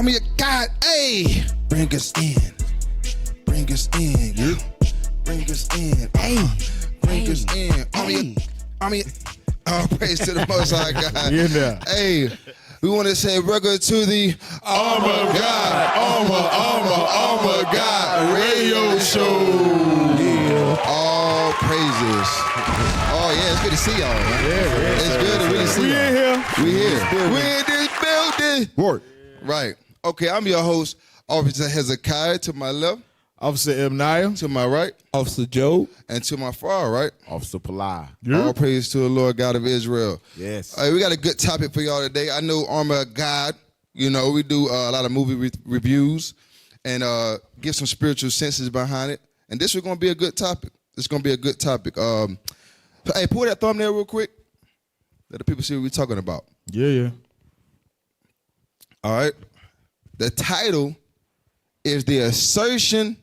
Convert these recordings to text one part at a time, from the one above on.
Army of God, hey, bring us in, yeah. Bring us in, bring us in. Army, all praise to the Most High God. Yeah. Hey, we want to say welcome to the Armor of God, Armor of God radio show. Yeah. All praises. Oh yeah, it's good to see y'all, man. Yeah, it's good to really see y'all. We here. We in this building. Work. Right. Okay, I'm your host, Officer Hezekiah, to my left. Officer Ibnaya. To my right. Officer Joe. And to my far right. Officer Palai. All praise to the Lord God of Israel. Yes. We got a good topic for y'all today. I know Armor of God, you know, we do a lot of movie reviews and give some spiritual senses behind it. And this is going to be a good topic. It's going to be a good topic. Hey, pull that thumbnail real quick. Let the people see what we're talking about. Yeah. All right. The title is The Assertion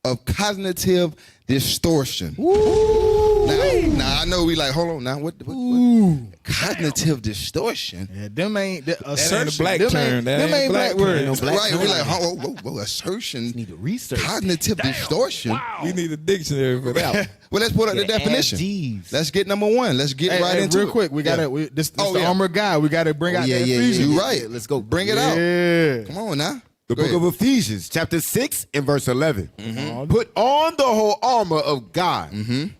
of Cognitive Distortion. Now I know we like, hold on now. What? Cognitive distortion? Yeah, them ain't the Assertion. assertion. Black them term. Ain't, them ain't black words. Right, we like, whoa, assertion. Need to research. Cognitive distortion. Wow. We need a dictionary for that one. Well, let's put up the definition. Adjectives. Let's get number one. Let's get right into real it. quick. We gotta. This the yeah. Armor guy. We gotta bring out. Yeah. You right. Let's go. Bring it out. Yeah. Come on now. The Go book ahead. of Ephesians, chapter 6 and verse 11. Mm-hmm. Put on the whole armor of God,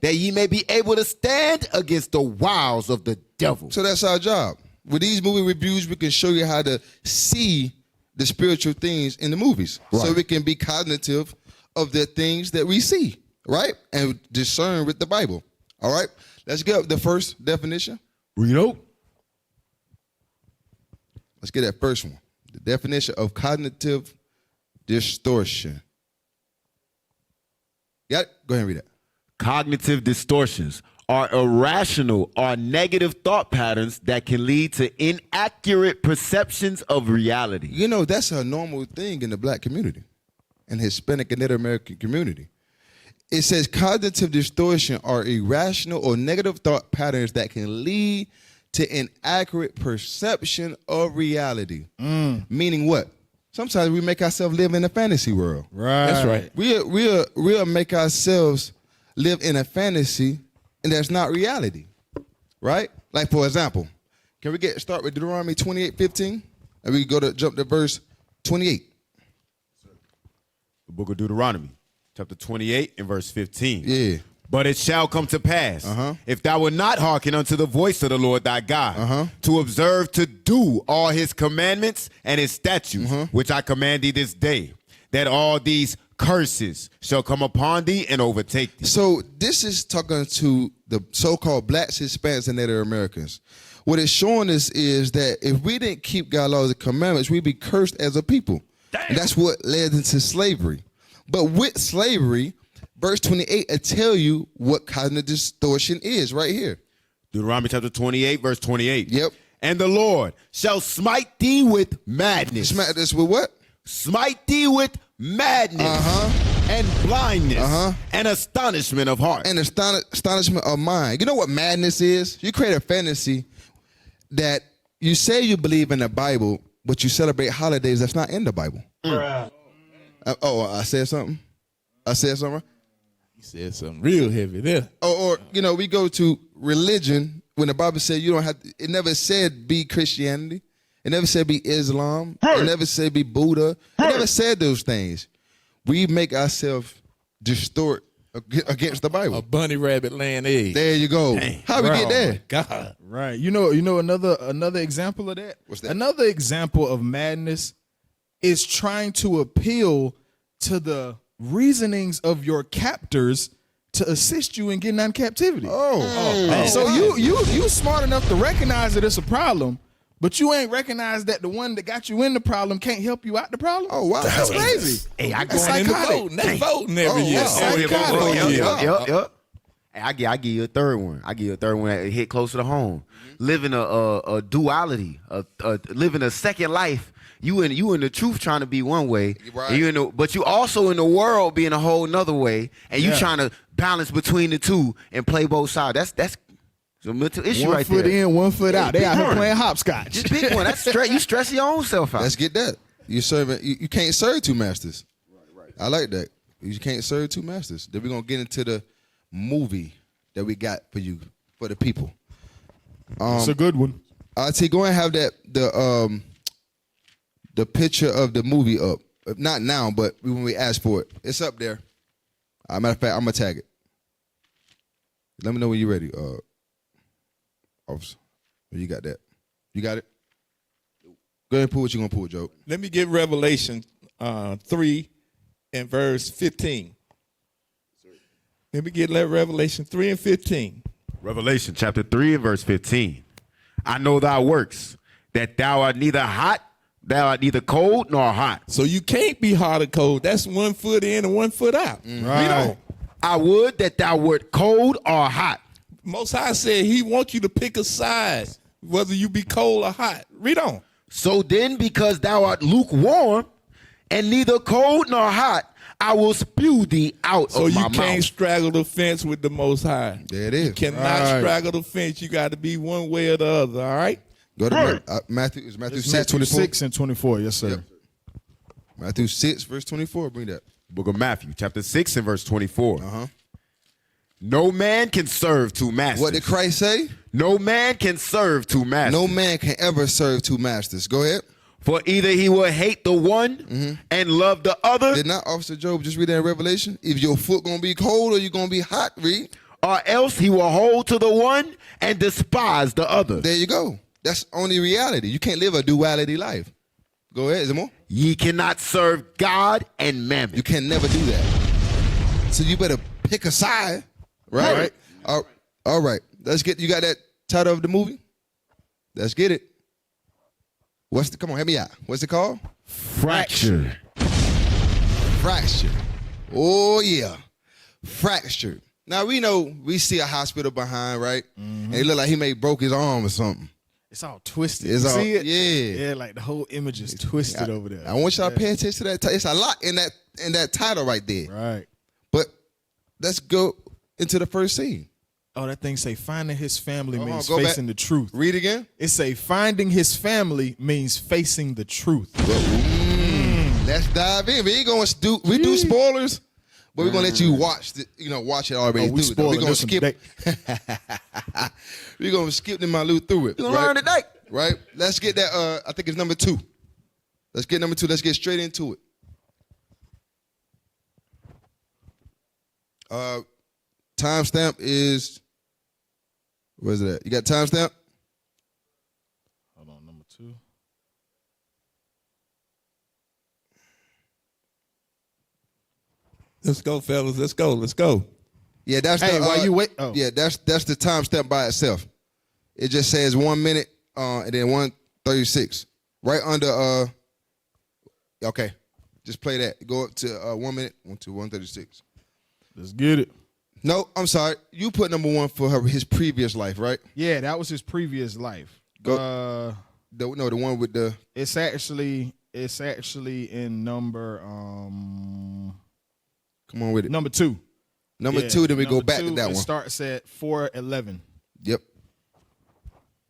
that ye may be able to stand against the wiles of the devil. So that's our job. With these movie reviews, we can show you how to see the spiritual things in the movies. Right. So we can be cognitive of the things that we see, right? And discern with the Bible. All right? Let's get the first definition. Read out. Let's get that first one. The definition of cognitive distortion. Got it? Go ahead and read it. Cognitive distortions are irrational or negative thought patterns that can lead to inaccurate perceptions of reality. You know, that's a normal thing in the black community and Hispanic and Native American community. It says cognitive distortion are irrational or negative thought patterns that can lead to inaccurate perception of reality. Meaning what? Sometimes we make ourselves live in a fantasy world. Right. That's right. We'll make ourselves live in a fantasy, and that's not reality, right? Like, for example, can we start with Deuteronomy 28:15? And we jump to verse 28. The book of Deuteronomy, chapter 28 and verse 15. Yeah. But it shall come to pass, if thou wilt not hearken unto the voice of the Lord thy God, to observe to do all his commandments and his statutes, which I command thee this day, that all these curses shall come upon thee and overtake thee. So this is talking to the so-called blacks, Hispanics, and Native Americans. What it's showing us is that if we didn't keep God's laws and commandments, we'd be cursed as a people. And that's what led into slavery. But with slavery, verse 28 will tell you what cognitive distortion is right here. Deuteronomy chapter 28, verse 28. Yep. And the Lord shall smite thee with madness. Smack this with what? Smite thee with madness and blindness and astonishment of heart. And astonishment of mind. You know what madness is? You create a fantasy that you say you believe in the Bible, but you celebrate holidays that's not in the Bible. I said something? I said something? You said something real heavy there. Or you know, we go to religion when the Bible said you don't have to, it never said be Christianity. It never said be Islam. It never said be Buddha. It never said those things. We make ourselves distort against the Bible. A bunny rabbit laying eggs. There you go. How we get there? God. Right. You know another example of that? What's that? Another example of madness is trying to appeal to the reasonings of your captors to assist you in getting out of captivity. So you smart enough to recognize that it's a problem, but you ain't recognized that the one that got you in the problem can't help you out the problem. Oh wow, that's crazy. Hey, I That's go Going into psychotic. voting. They voting every year. Psychotic. Yep. Hey, I give you a third one. I give you a third one that hit closer to home. Living a duality, living a second life. You in the truth trying to be one way, Right. and but you also in the world being a whole nother way, and you trying to balance between the two and play both sides. That's a mental issue One right foot there. in, one foot out. They big out here one. playing hopscotch. Just big one. That's straight. You stress your own self out. Let's get that. You serving. You can't serve two masters. Right. I like that. You can't serve two masters. Then we're gonna get into the movie that we got for you, for the people. It's a good one. T, go and have that the picture of the movie up. Not now, but when we ask for it, it's up there. Matter of fact, I'm gonna tag it. Let me know when you're ready, officer. You got that? You got it? Go ahead and pull what you're gonna pull, Joe. Let me get Revelation 3 and verse 15. Let me get Revelation 3 and 15. Revelation chapter 3 and verse 15. I know thy works, that thou art neither cold nor hot. So you can't be hot or cold. That's 1 foot in and 1 foot out. Read on. I would that thou wert cold or hot. Most High said he wants you to pick a side, whether you be cold or hot. Read on. So then, because thou art lukewarm and neither cold nor hot, I will spew thee out So of my you can't mouth. straddle the fence with the Most High. There it is. You cannot straddle the fence. You got to be one way or the other, all right? Go to Matthew. Is Matthew 6, 24? 6 and 24. Yes, sir. Yep. Matthew 6, verse 24. Bring that. Book of Matthew, chapter 6 and verse 24. No man can serve two masters. What did Christ say? No man can serve two masters. No man can ever serve two masters. Go ahead. For either he will hate the one and love the other, Did not Officer Job just read that in Revelation? If your foot gonna be cold or you gonna be hot, read. or else he will hold to the one and despise the other. There you go. That's only reality. You can't live a duality life. Go ahead. Is there more? Ye cannot serve God and mammon. You can never do that. So you better pick a side, right? All right. Let's get. You got that title of the movie? Let's get it. Come on, help me out. What's it called? Fracture. Fracture. Oh yeah, fractured. Now we see a hospital behind, right? And it look like he may broke his arm or something. It's all twisted. It's You all see it? yeah. Yeah, like the whole image is twisted over there. I want y'all to pay attention to that. It's a lot in that title right there. Right. But let's go into the first scene. Oh, that thing say finding his family means go facing back. the truth. Read again. It say finding his family means facing the truth. Let's dive in. We ain't gonna do spoilers, but we're gonna let you watch it already. We through. We're spoiling gonna this one skip. today. We're gonna skip the Malou through it. You gonna learn today. Right? Let's get that. I think it's number 2. Let's get number 2. Let's get straight into it. Timestamp is. Where's it at? You got timestamp? Hold on, number 2. Let's go, fellas. Let's go. Let's go. Yeah, that's Hey, the. while you wait. Oh. Yeah, that's the timestamp by itself. It just says 1 minute and then 1:36. Right under okay. Just play that. Go up to 1 minute, 1:36. Let's get it. No, I'm sorry. You put number 1 for his previous life, right? Yeah, that was his previous life. The one with the. It's actually in number Come on with it. number 2. Number 2. Then we go back to that it one. starts at 4:11. Yep.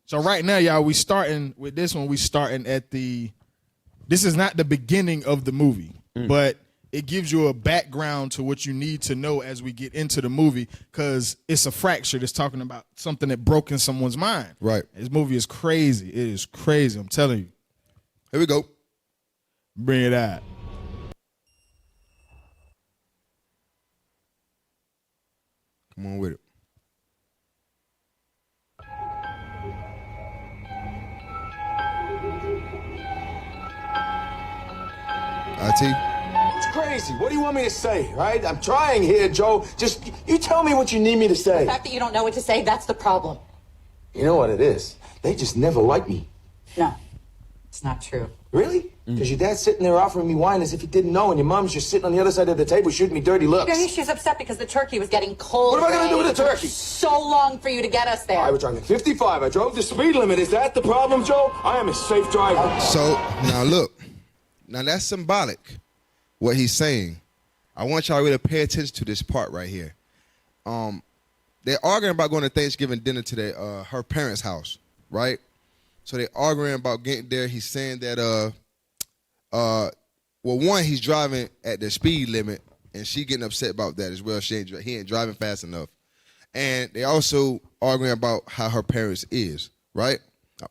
So right now, y'all, we starting with this one. We starting at the. This is not the beginning of the movie, but it gives you a background to what you need to know as we get into the movie, because it's a fracture that's talking about something that broke in someone's mind. Right. This movie is crazy. It is crazy. I'm telling you. Here we go. Bring it out. Come on with it. IT. It's crazy. What do you want me to say, right? I'm trying here, Joe. Just, you tell me what you need me to say. The fact that you don't know what to say, that's the problem. You know what it is? They just never liked me. No, it's not true. Really? Because your dad's sitting there offering me wine as if he didn't know, and your mom's just sitting on the other side of the table shooting me dirty looks. Maybe she's upset because the turkey was getting cold. What am I gonna do with the Ray. turkey? So long for you to get us there. I was driving 55. I drove the speed limit. Is that the problem, Joe? I am a safe driver. So now look. Now that's symbolic. What he's saying. I want y'all really to pay attention to this part right here. They're arguing about going to Thanksgiving dinner to her parents' house, right? So they're arguing about getting there. He's saying that well, one, he's driving at the speed limit, and she getting upset about that as well. He ain't driving fast enough. And they also arguing about how her parents is, right?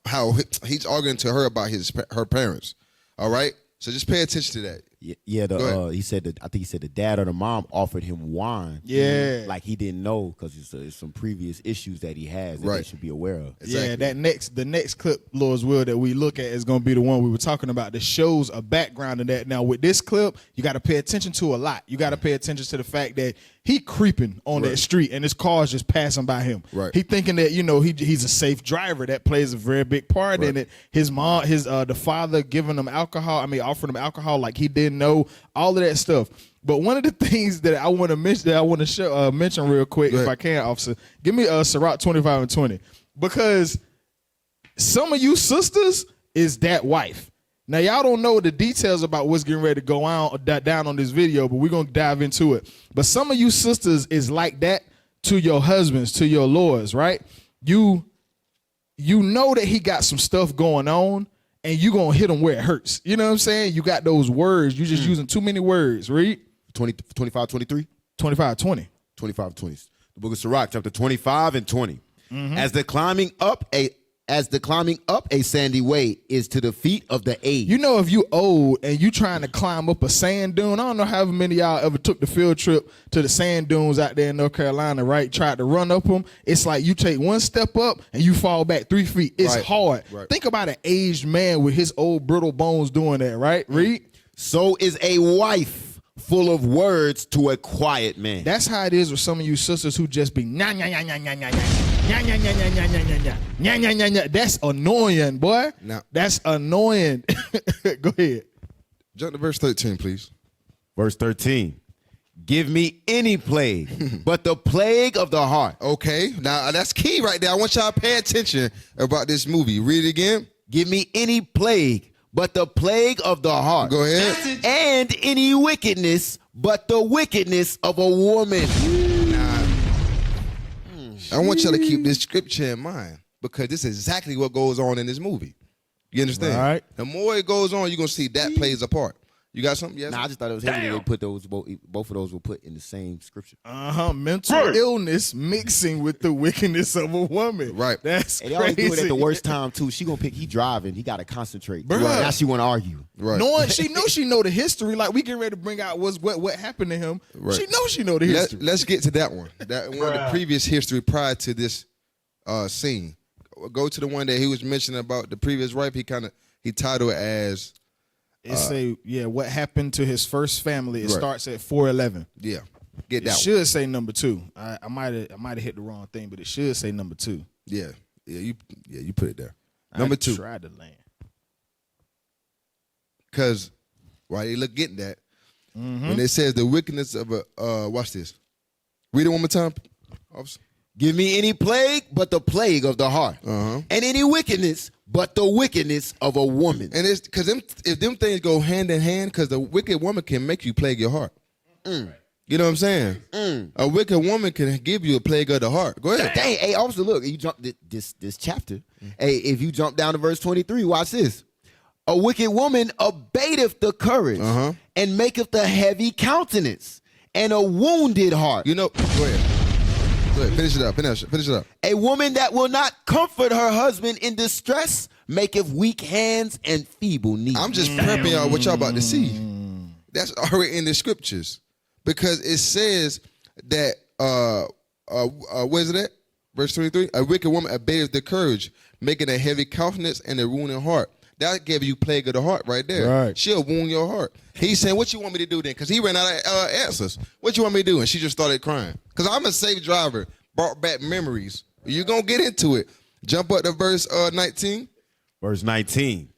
How he's arguing to her about her parents, all right? So just pay attention to that. Yeah, he said I think he said the dad or the mom offered him wine. Yeah. Like he didn't know because it's some previous issues that he has that they should be aware of. Exactly. Yeah, the next clip, Lord's will, that we look at is going to be the one we were talking about that shows a background of that. Now, with this clip, you got to pay attention to a lot. You got to pay attention to the fact that he creeping on that street and his car's just passing by him. Right. He thinking that, he's a safe driver. That plays a very big part in it. His mom, the father giving him offering him alcohol like he didn't know, all of that stuff. But one of the things that I want to mention, mention real quick, if I can, officer, give me Sirach 25 and 20, because some of you sisters is that wife. Now y'all don't know the details about what's getting ready to go on down on this video, but we're gonna dive into it. But some of you sisters is like that to your husbands, to your lords, right? You know that he got some stuff going on, and you gonna hit him where it hurts. You know what I'm saying? You got those words. You just using too many words. Read 25, 23? 25, 20. 25, 20. The book of Sirach, chapter 25 and 20. As the climbing up a sandy way is to the feet of the aged. You know, if you old and you trying to climb up a sand dune, I don't know how many of y'all ever took the field trip to the sand dunes out there in North Carolina, right? Tried to run up them. It's like you take one step up and you fall back 3 feet. It's hard. Right. Think about an aged man with his old brittle bones doing that, right? Read. So is a wife full of words to a quiet man. That's how it is with some of you sisters who just be nya nya nya nya nya nya nya nya nya nya nya nya nya nya nya nya nya nya. That's annoying, boy. Now, that's annoying. Go ahead. Jump to verse 13, please. Verse 13. Give me any plague, but the plague of the heart. Okay, now that's key right there. I want y'all to pay attention about this movie. Read it again. Give me any plague, but the plague of the heart. Go ahead. And any wickedness, but the wickedness of a woman. I want y'all to keep this scripture in mind, because this is exactly what goes on in this movie. You understand? All right. The more it goes on, you're going to see that plays a part. You got something? Yes? Nah, I just thought it was heavy that they put those, both of those were put in the same scripture. Mental illness mixing with the wickedness of a woman. Right. That's And they crazy. always do it at the worst time too. She gonna pick. He driving. He gotta concentrate. Bruh. Now she want to argue. Right. Knowing she know the history. Like we getting ready to bring out what happened to him. Right. She know the history. Let's get to that one. That one of the previous history prior to this scene. Go to the one that he was mentioning about the previous wife. He titled it as. What happened to his first family? It Right. starts at 411. Yeah. Get It that one. should say number 2. I might have hit the wrong thing, but it should say number 2. Yeah. You put it there. Number 2. Tried to land. Because why they look getting that when it says the wickedness of a watch this. Read it one more time, officer. Give me any plague, but the plague of the heart, and any wickedness, but the wickedness of a woman. And it's because if them things go hand in hand, because the wicked woman can make you plague your heart. You know what I'm saying? A wicked woman can give you a plague of the heart. Go ahead. Dang, hey, officer, look, you jump this chapter. Hey, if you jump down to verse 23, watch this. A wicked woman abateth the courage and maketh the heavy countenance and a wounded heart. You know, go ahead. Go ahead. Finish it up. Finish it up. A woman that will not comfort her husband in distress maketh weak hands and feeble knees. I'm just prepping y'all what y'all about to see. That's already in the scriptures. Because it says that, where is it at? Verse 23, a wicked woman abateth the courage, making a heavy countenance and a wounded heart. That gave you plague of the heart right there. Right. She'll wound your heart. He's saying, what you want me to do then? Because he ran out of answers. What you want me to do? And she just started crying. Because I'm a safe driver, brought back memories. You're going to get into it. Jump up to verse 19. Verse 19.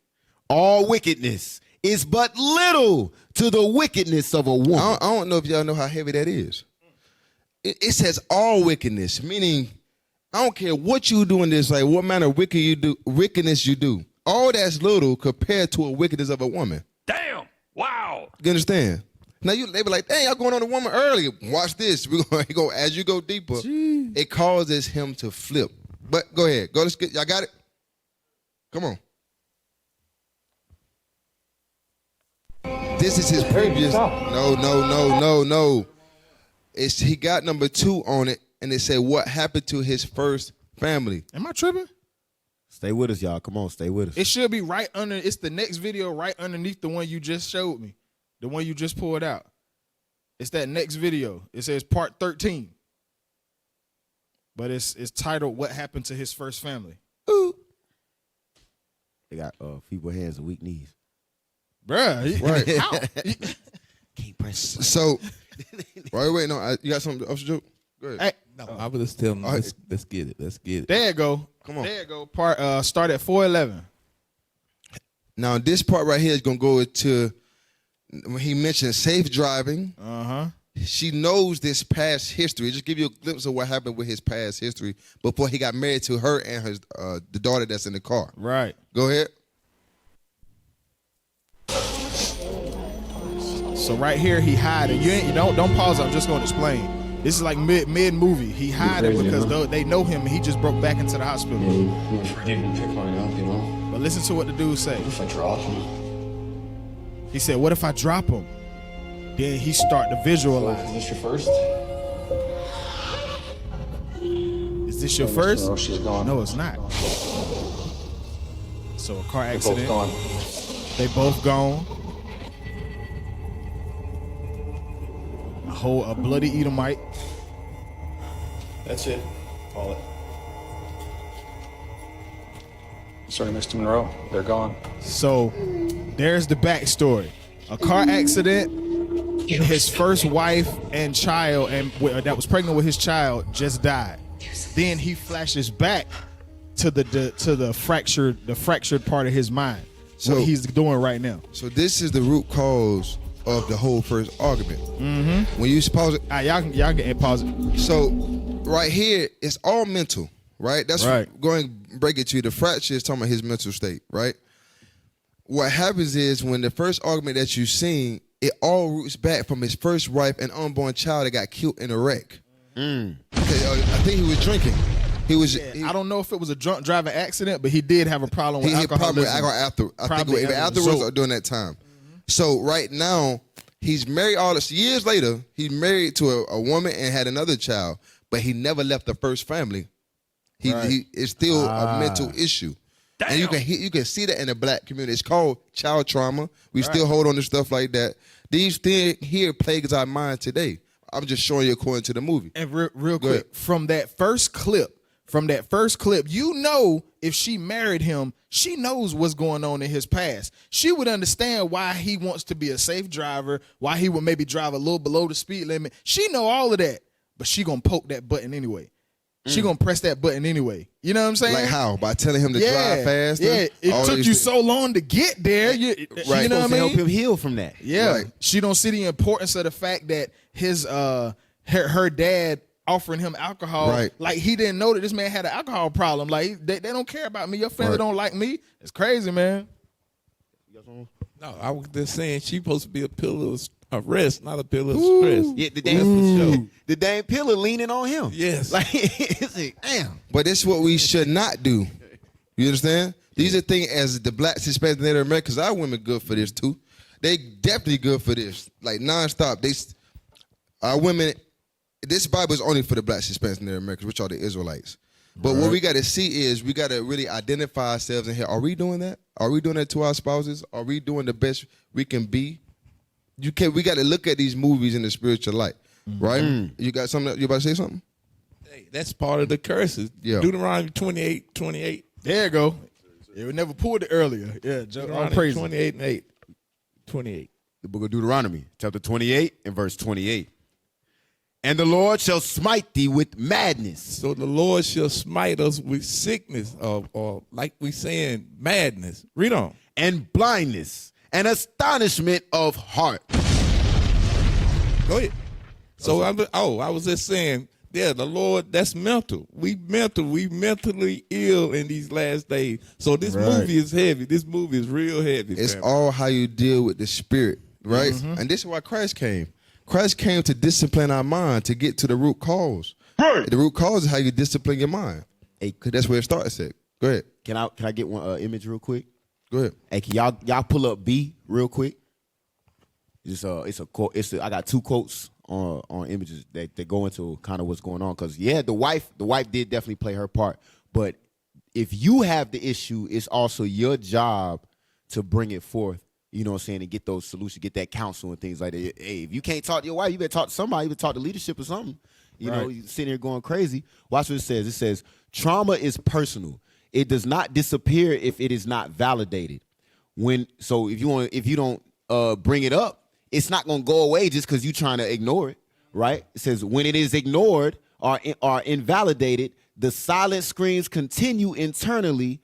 All wickedness is but little to the wickedness of a woman. I don't know if y'all know how heavy that is. It says all wickedness, meaning I don't care what you do in this, like what manner of wickedness you do. All that's little compared to a wickedness of a woman. Damn! Wow! You understand? Now they be like, "Dang, y'all going on a woman early." Watch this. We're going to go as you go deeper. It causes him to flip. But go ahead. Y'all got it? Come on. this is his previous. No. He got number 2 on it, and it said what happened to his first family. Am I tripping? Stay with us, y'all. Come on, stay with us. It should be right under. It's the next video right underneath the one you just showed me, the one you just pulled out. It's that next video. It says part 13, but it's titled "What Happened to His First Family." Ooh. They got feeble hands and weak knees. Bruh, Right. how? Can't press. So, right, wait, no, you got something else to do? Go ahead. Hey, No, I was just telling them, let's get it. Let's get it. there you go. Come on. There you go. Part start at 4:11. Now, this part right here is going to go into when he mentioned safe driving. She knows this past history. Just give you a glimpse of what happened with his past history before he got married to her and his the daughter that's in the car. Right. Go ahead. So right here he hiding. You don't pause. I'm just going to explain. This is like mid movie. He hiding crazy, because huh? they know him and he just broke back into the hospital. I'm afraid even to pick mine up, you know? But listen to what the dude say. If I drop him, He said, "What if I drop him?" Then he start to is visualize. this your first? Is this your first? No, she's gone. No, it's not. So a car They're accident. both gone. They both gone. A bloody Edomite. That's it. Call it. Sorry, Mr. Monroe. They're gone. So there's the backstory. A car accident. His first wife and child, and that was pregnant with his child, just died. Then he flashes back to the fractured part of his mind. So- what he's doing right now. So this is the root cause of the whole first argument. Mm-hmm. When you pause it, Y'all can pause it. so right here, it's all mental, right? That's Right. going to break it to you. The fracture is talking about his mental state, right? What happens is when the first argument that you've seen, it all roots back from his first wife and unborn child that got killed in a wreck. Okay, I think he was drinking. I don't know if it was a drunk driving accident, but he did have a problem with He had alcoholism. problem with alcohol after. I think Probably either as a afterwards result. or during that time. So right now, he's married all this years later. He's married to a woman and had another child, but he never left the first family. He it's still a mental issue. And you can see that in the black community. It's called child trauma. We still hold on to stuff like that. These things here plagues our mind today. I'm just showing you according to the movie. And real Go ahead. quick, from that first clip, you know, if she married him, she knows what's going on in his past. She would understand why he wants to be a safe driver, why he would maybe drive a little below the speed limit. She know all of that, but she gonna poke that button anyway. She gonna press that button anyway. You know what I'm saying? Like how? By telling him to drive faster? Yeah, it All took these you things. so long to get there. You know what I Supposed to help mean? him heal from that. Yeah, Right. she don't see the importance of the fact that his her dad offering him alcohol. Right. Like he didn't know that this man had an alcohol problem. Like they don't care about me. Your family Right. don't like me. It's crazy, man. No, I was just saying she's supposed to be a pillar of rest, not a pillar of stress. Yeah, the That's for sure. damn pillar leaning on him. Yes. Like, it's like, damn. But this is what we should not do. You understand? These are things as the blacks, Hispanics, Native Americans, our women good for this too. They definitely good for this. Like nonstop. Our women, this Bible is only for the blacks, Hispanics, Native Americans, which are the Israelites. But what we got to see is we got to really identify ourselves in here. Are we doing that? Are we doing that to our spouses? Are we doing the best we can be? We got to look at these movies in the spiritual light, right? You got something? You about to say something? Hey, that's part of the curses. Yeah. Deuteronomy 28:28. There you go. It would never pulled it earlier. Yeah, all Deuteronomy praise. 28:8. 28. The book of Deuteronomy, chapter 28 and verse 28. And the Lord shall smite thee with madness. So the Lord shall smite us with sickness, or like we saying, madness. Read on. And blindness and astonishment of heart. Go ahead. So I was just saying, yeah, the Lord, that's mental. We mentally ill in these last days. So this movie is heavy. This movie is real heavy. It's family. all how you deal with the spirit, right? And this is why Christ came. Christ came to discipline our mind, to get to the root cause. Right. The root cause is how you discipline your mind. Hey, Cause that's where it starts at. Go ahead. Can I get one image real quick? Go ahead. Hey, can y'all pull up B real quick? It's a quote. I got two quotes on images that go into kind of what's going on. Because the wife did definitely play her part. But if you have the issue, it's also your job to bring it forth. You know what I'm saying? And get those solutions, get that counsel and things like that. Hey, if you can't talk to your wife, you better talk to somebody. You better talk to leadership or something. You know, you sitting here going crazy. Watch what it says. It says, trauma is personal. It does not disappear if it is not validated. If you don't bring it up, it's not going to go away just because you're trying to ignore it, right? It says, when it is ignored or invalidated, the silent screams continue internally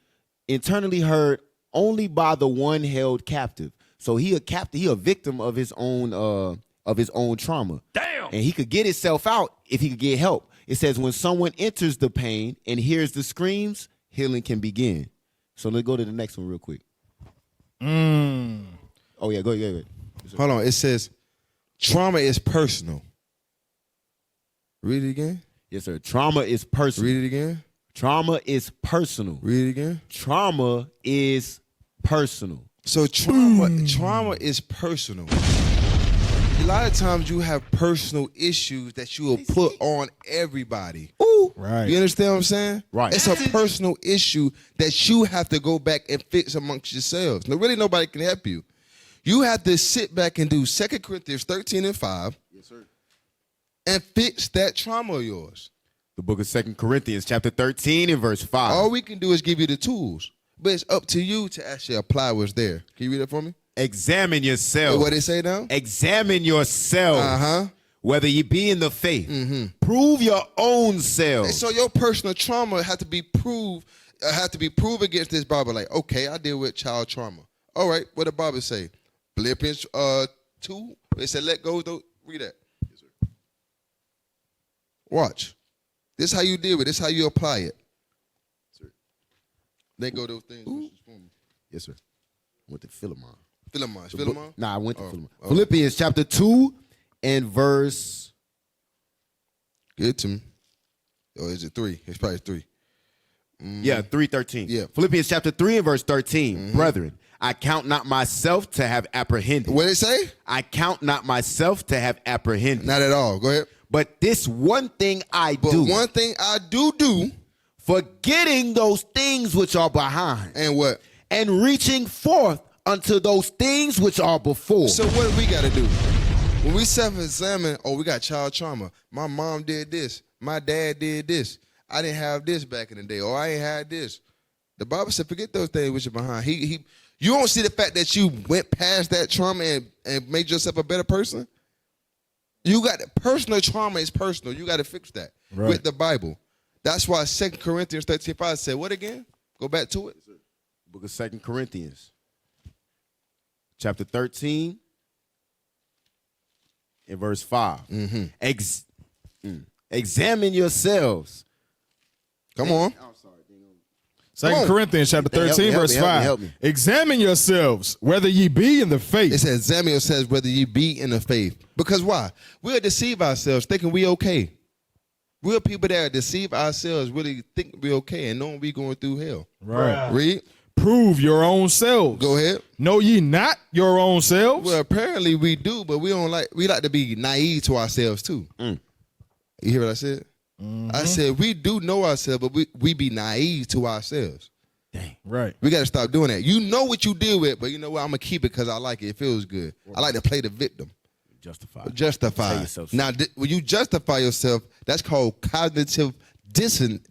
heard only by the one held captive. So he a victim of his own trauma. Damn. And he could get himself out if he could get help. It says when someone enters the pain and hears the screams, healing can begin. So let's go to the next one real quick. Oh yeah, go ahead. Hold on. It says trauma is personal. Read it again. Yes, sir. Trauma is personal. Read it again. Trauma is personal. Read it again. Trauma is personal. So trauma is personal. A lot of times you have personal issues that you will put on everybody. Ooh. Right. You understand what I'm saying? Right. It's a personal issue that you have to go back and fix amongst yourselves. Now, really, nobody can help you. You have to sit back and do 2 Corinthians 13 and 5. Yes, sir. And fix that trauma of yours. The book of 2 Corinthians, chapter 13 and verse 5. All we can do is give you the tools. But it's up to you to actually apply what's there. Can you read it for me? Examine yourself. What they say now? Examine yourself. Whether you be in the faith. Prove your own self. And so your personal trauma had to be proved against this Bible. Like, okay, I deal with child trauma. All right, what the Bible say? Philippians 2. It said, let go. Don't read that. Yes, sir. Watch. This is how you deal with it. This is how you apply it. Sir. Let go those things. Yes, sir. Went to Philemon. Philemon? Nah, I went to Philemon. Philippians chapter 2 and verse. Good to me. Or is it 3? It's probably 3. Yeah, 3:13. Yeah. Philippians chapter 3 and verse 13. Brethren, I count not myself to have apprehended. What did it say? I count not myself to have apprehended. Not at all. Go ahead. But this one thing I But do. one thing I do. Forgetting those things which are behind. And what? And reaching forth unto those things which are before. So what do we got to do? When we self-examine, we got child trauma. My mom did this. My dad did this. I didn't have this back in the day. Or I ain't had this. The Bible said, forget those things which are behind. You don't see the fact that you went past that trauma and made yourself a better person? You got personal trauma is personal. You got to fix that with the Bible. That's why 2 Corinthians 13:5 said, what again? Go back to it. Book of 2 Corinthians, chapter 13, and verse 5. Examine yourselves. Come on. 2 Corinthians chapter 13, verse 5. Help me. Examine yourselves, whether ye be in the faith. It says, examine yourselves whether ye be in the faith. Because why? We'll deceive ourselves thinking we okay. We're people that deceive ourselves, really think we okay and knowing we going through hell. Right. Read. Prove your own selves. Go ahead. Know ye not your own selves? Well, apparently we do, but we like to be naive to ourselves too. You hear what I said? I said we do know ourselves, but we be naive to ourselves. Dang. Right. We got to stop doing that. You know what you deal with, but you know what? I'm going to keep it because I like it. It feels good. I like to play the victim. Justify. Now, when you justify yourself, that's called cognitive dissonance.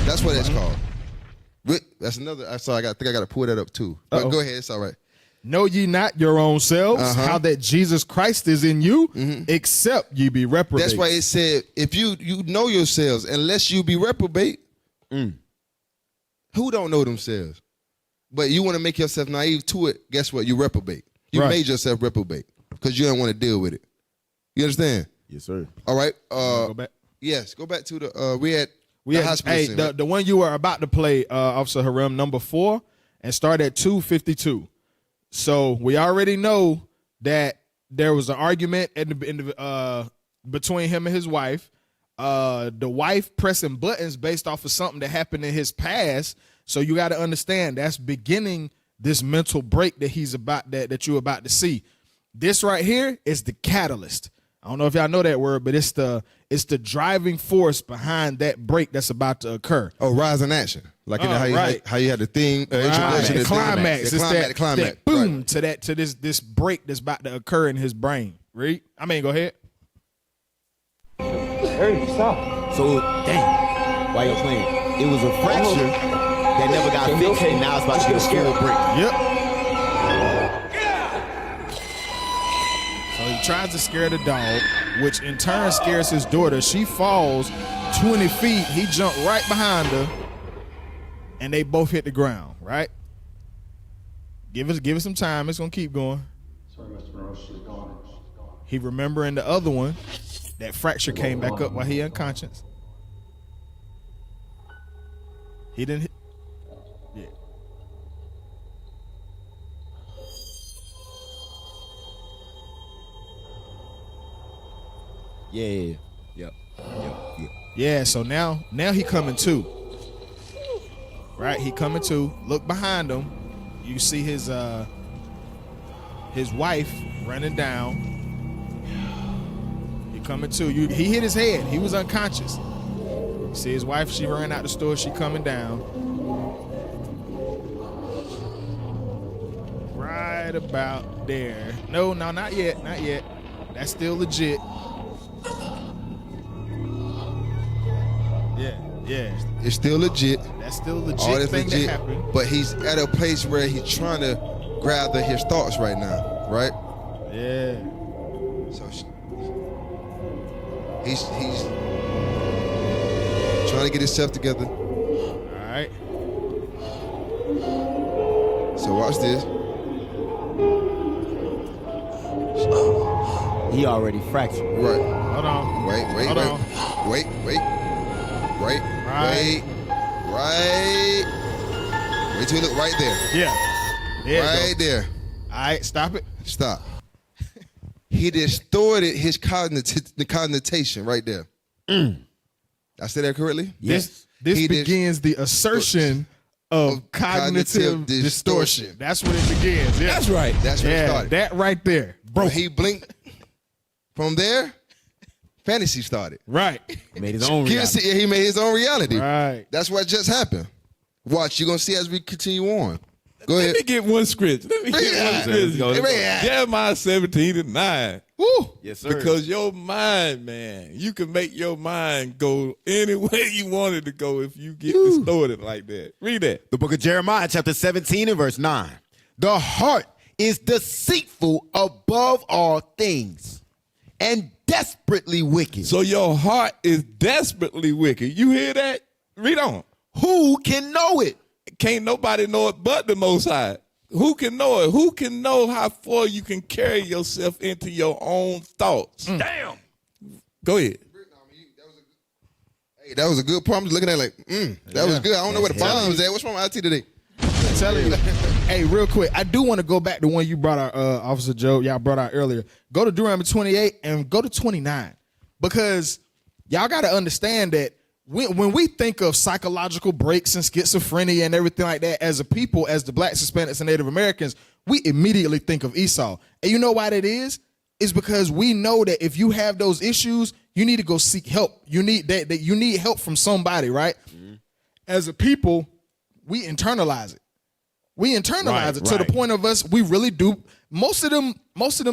That's what it's called. That's another. I think I got to pull that up too. But go ahead. It's all right. Know ye not your own selves, how that Jesus Christ is in you, except ye be reprobate. That's why it said, if you know yourselves, unless you be reprobate, who don't know themselves? But you want to make yourself naive to it, guess what? You reprobate. You made yourself reprobate because you don't want to deal with it. You understand? Yes, sir. All right. Go back. Yes, go back to the, we had hospital hey, scene, right? the one you were about to play, Officer Harem, number 4, and start at 2:52. So we already know that there was an argument between him and his wife. The wife pressing buttons based off of something that happened in his past. So you got to understand that's beginning this mental break that he's about that you're about to see. This right here is the catalyst. I don't know if y'all know that word, but it's the driving force behind that break that's about to occur. Oh, rise in action. Like you know how you had the thing, introduction, The climax. The climax. That boom to this break that's about to occur in his brain. Read. Go ahead. Harry, stop. So, dang, why you playing? It was a fracture that never got fixed, and now it's about to get a full break. Yep. So he tries to scare the dog, which in turn scares his daughter. She falls 20 feet. He jumped right behind her, and they both hit the ground, right? Give it some time. It's going to keep going. Sorry, Mr. Monroe, she's gone. He remembering the other one. That fracture came back up while he unconscious. He didn't hit. Yeah. Yeah. Yeah, so now he coming to. Right? He coming to. Look behind him. You see his wife running down. He coming to. He hit his head. He was unconscious. You see his wife, she ran out the store, she coming down. Right about there. No, not yet. That's still legit. Yeah. It's still legit. That's still a legit All that's thing legit. that happened. But he's at a place where he's trying to gather his thoughts right now, right? Yeah. So he's trying to get himself together. All right. So watch this. He already fractured. Right. Hold on. Wait till you look right there. Yeah. There Right there. All right, stop it. Stop. He distorted his connotation right there. I said that correctly? This He begins the assertion of cognitive distortion. That's when it begins. Yeah. That's right. That's where it Yeah, started. that right there. Bro, he blinked. From there, fantasy started. Right. Made his own reality. He made his own reality. Right. That's what just happened. Watch, you're going to see as we continue on. Go ahead. Let me get one scripture. Jeremiah 17:9. Woo. Yes, sir. Because your mind, man, you can make your mind go any way you want it to go if you get distorted like that. Read that. The book of Jeremiah, chapter 17 and verse 9. The heart is deceitful above all things and desperately wicked. So your heart is desperately wicked. You hear that? Read on. Who can know it? Can't nobody know it but the Most High. Who can know it? Who can know how far you can carry yourself into your own thoughts? Damn. Go ahead. Hey, that was a good part. I'm just looking at it like, that was good. I don't know where the bomb was at. What's wrong with IT today? I'm telling you. Hey, real quick, I do want to go back to one you brought out, Officer Joe, y'all brought out earlier. Go to Deuteronomy 28 and go to 29. Because y'all got to understand that when we think of psychological breaks and schizophrenia and everything like that, as a people, as the Blacks, Hispanics, and Native Americans, we immediately think of Esau. And you know why that is? It's because we know that if you have those issues, you need to go seek help. You need that you need help from somebody, right? Mm-hmm. As a people, we internalize it. We internalize it to the point of us, we really do. Most of them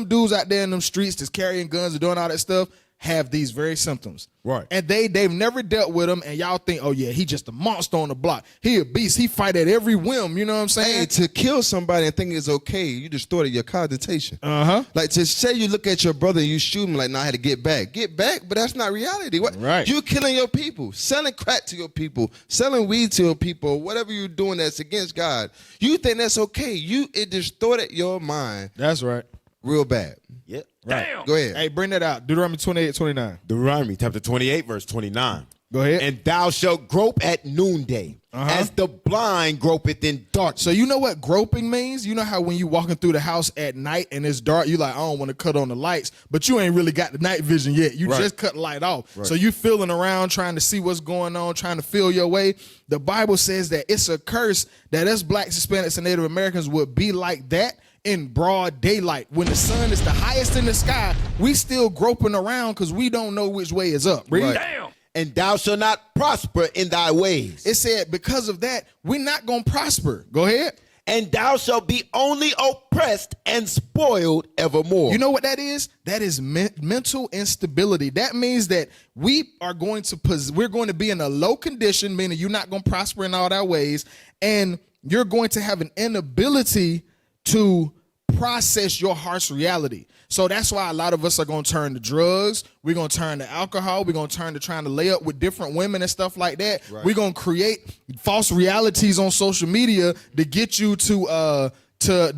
dudes out there in them streets that's carrying guns and doing all that stuff have these very symptoms. Right. And they've never dealt with them, and y'all think, oh yeah, he just a monster on the block. He a beast. He fight at every whim. You know what I'm saying? Hey, to kill somebody and think it's okay, you distorted your connotation. Uh-huh. Like to say you look at your brother and you shoot him like, nah, I had to get back. Get back, but that's not reality. What? Right. You killing your people, selling crack to your people, selling weed to your people, whatever you're doing that's against God. You think that's okay. It distorted your mind That's right. real bad. Yep. Damn. Go ahead. Hey, bring that out. Deuteronomy 28, 29. Deuteronomy chapter 28, verse 29. Go ahead. And thou shalt grope at noonday, as the blind gropeth in darkness. So you know what groping means? You know how when you walking through the house at night and it's dark, you like, I don't want to cut on the lights, but you ain't really got the night vision yet. You just cut the light off. Right. So you feeling around, trying to see what's going on, trying to feel your way. The Bible says that it's a curse that us Blacks, Hispanics, and Native Americans would be like that in broad daylight. When the sun is the highest in the sky, we still groping around because we don't know which way is up. Read. Right. Damn. And thou shalt not prosper in thy ways. It said because of that, we're not going to prosper. Go ahead. And thou shalt be only oppressed and spoiled evermore. You know what that is? That is mental instability. That means that we're going to be in a low condition, meaning you're not going to prosper in all thy ways, and you're going to have an inability to process your harsh reality. So that's why a lot of us are going to turn to drugs. We're going to turn to alcohol. We're going to turn to trying to lay up with different women and stuff like that. Right. We're going to create false realities on social media to get you to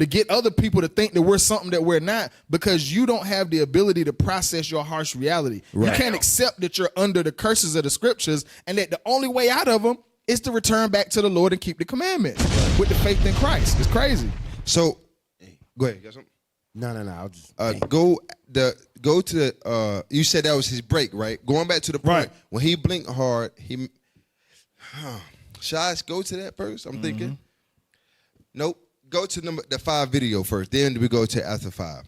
get other people to think that we're something that we're not, because you don't have the ability to process your harsh reality. Right. You can't accept that you're under the curses of the scriptures and that the only way out of them is to return back to the Lord and keep the commandments with the faith in Christ. It's crazy. So, go ahead. You got something? No. I'll just go to the. You said that was his break, right? Going back to the point Right. when he blinked hard. Should I go to that first? I'm thinking. Nope. Go to the 5 video first. Then we go to after 5.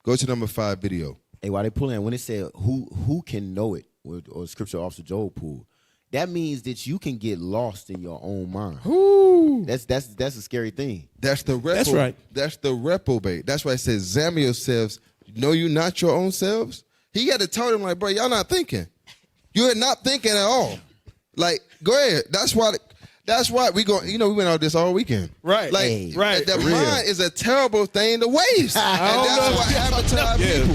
Go to number 5 video. Hey, while they pulling, when it said who can know it, or Scripture Officer Joel pulled, that means that you can get lost in your own mind. Ooh. That's a scary thing. That's the That's right. That's the reprobate. That's why it says, examine yourselves. Know you not your own selves? He had to tell them, like, bro, y'all not thinking. You're not thinking at all. Like, go ahead. That's why we go. We went out this all weekend. Right. Like, Hey, right. The Real. mind is a terrible thing to waste. And that's what happened to our people.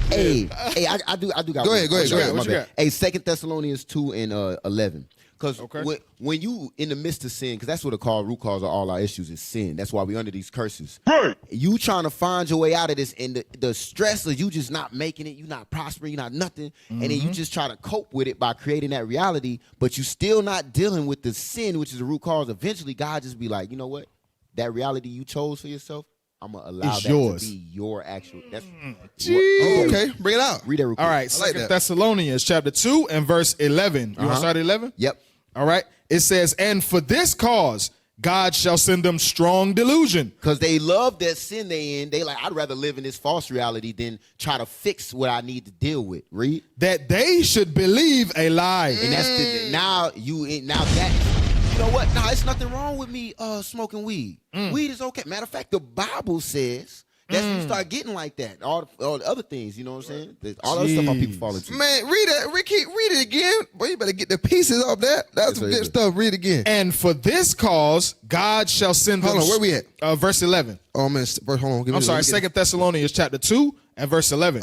Hey, I do got. Go ahead. What you got? Hey, 2 Thessalonians 2 and 11. Because Okay. when you in the midst of sin, because that's what root cause of all our issues is sin. That's why we under these curses. Right. You trying to find your way out of this, and the stress of you just not making it, you not prospering, you not nothing, and then you just try to cope with it by creating that reality, but you still not dealing with the sin, which is the root cause. Eventually, God just be like, you know what? That reality you chose for yourself, I'm gonna allow It's that yours. to be your actual. That's Okay, bring it out. read that real quick. All right. I like 2 that. Thessalonians chapter 2 and verse 11. You want to start at 11? Yep. All right. It says, and for this cause, God shall send them strong delusion. Because they love that sin they in. They like, I'd rather live in this false reality than try to fix what I need to deal with. Read. That they should believe a lie. And that's now that, you know what? Nah, it's nothing wrong with me smoking weed. Weed is okay. Matter of fact, the Bible says that's when you start getting like that. All the other things, you know what I'm saying? All the other stuff how people fall into. Man, read it. Ricky, read it again. Boy, you better get the pieces off that. That's some good stuff. Read it again. And for this cause, God shall send them. Hold on, where we at? Verse 11. Oh, man. Hold on. Give me I'm sorry, 2 Thessalonians chapter 2 and verse 11.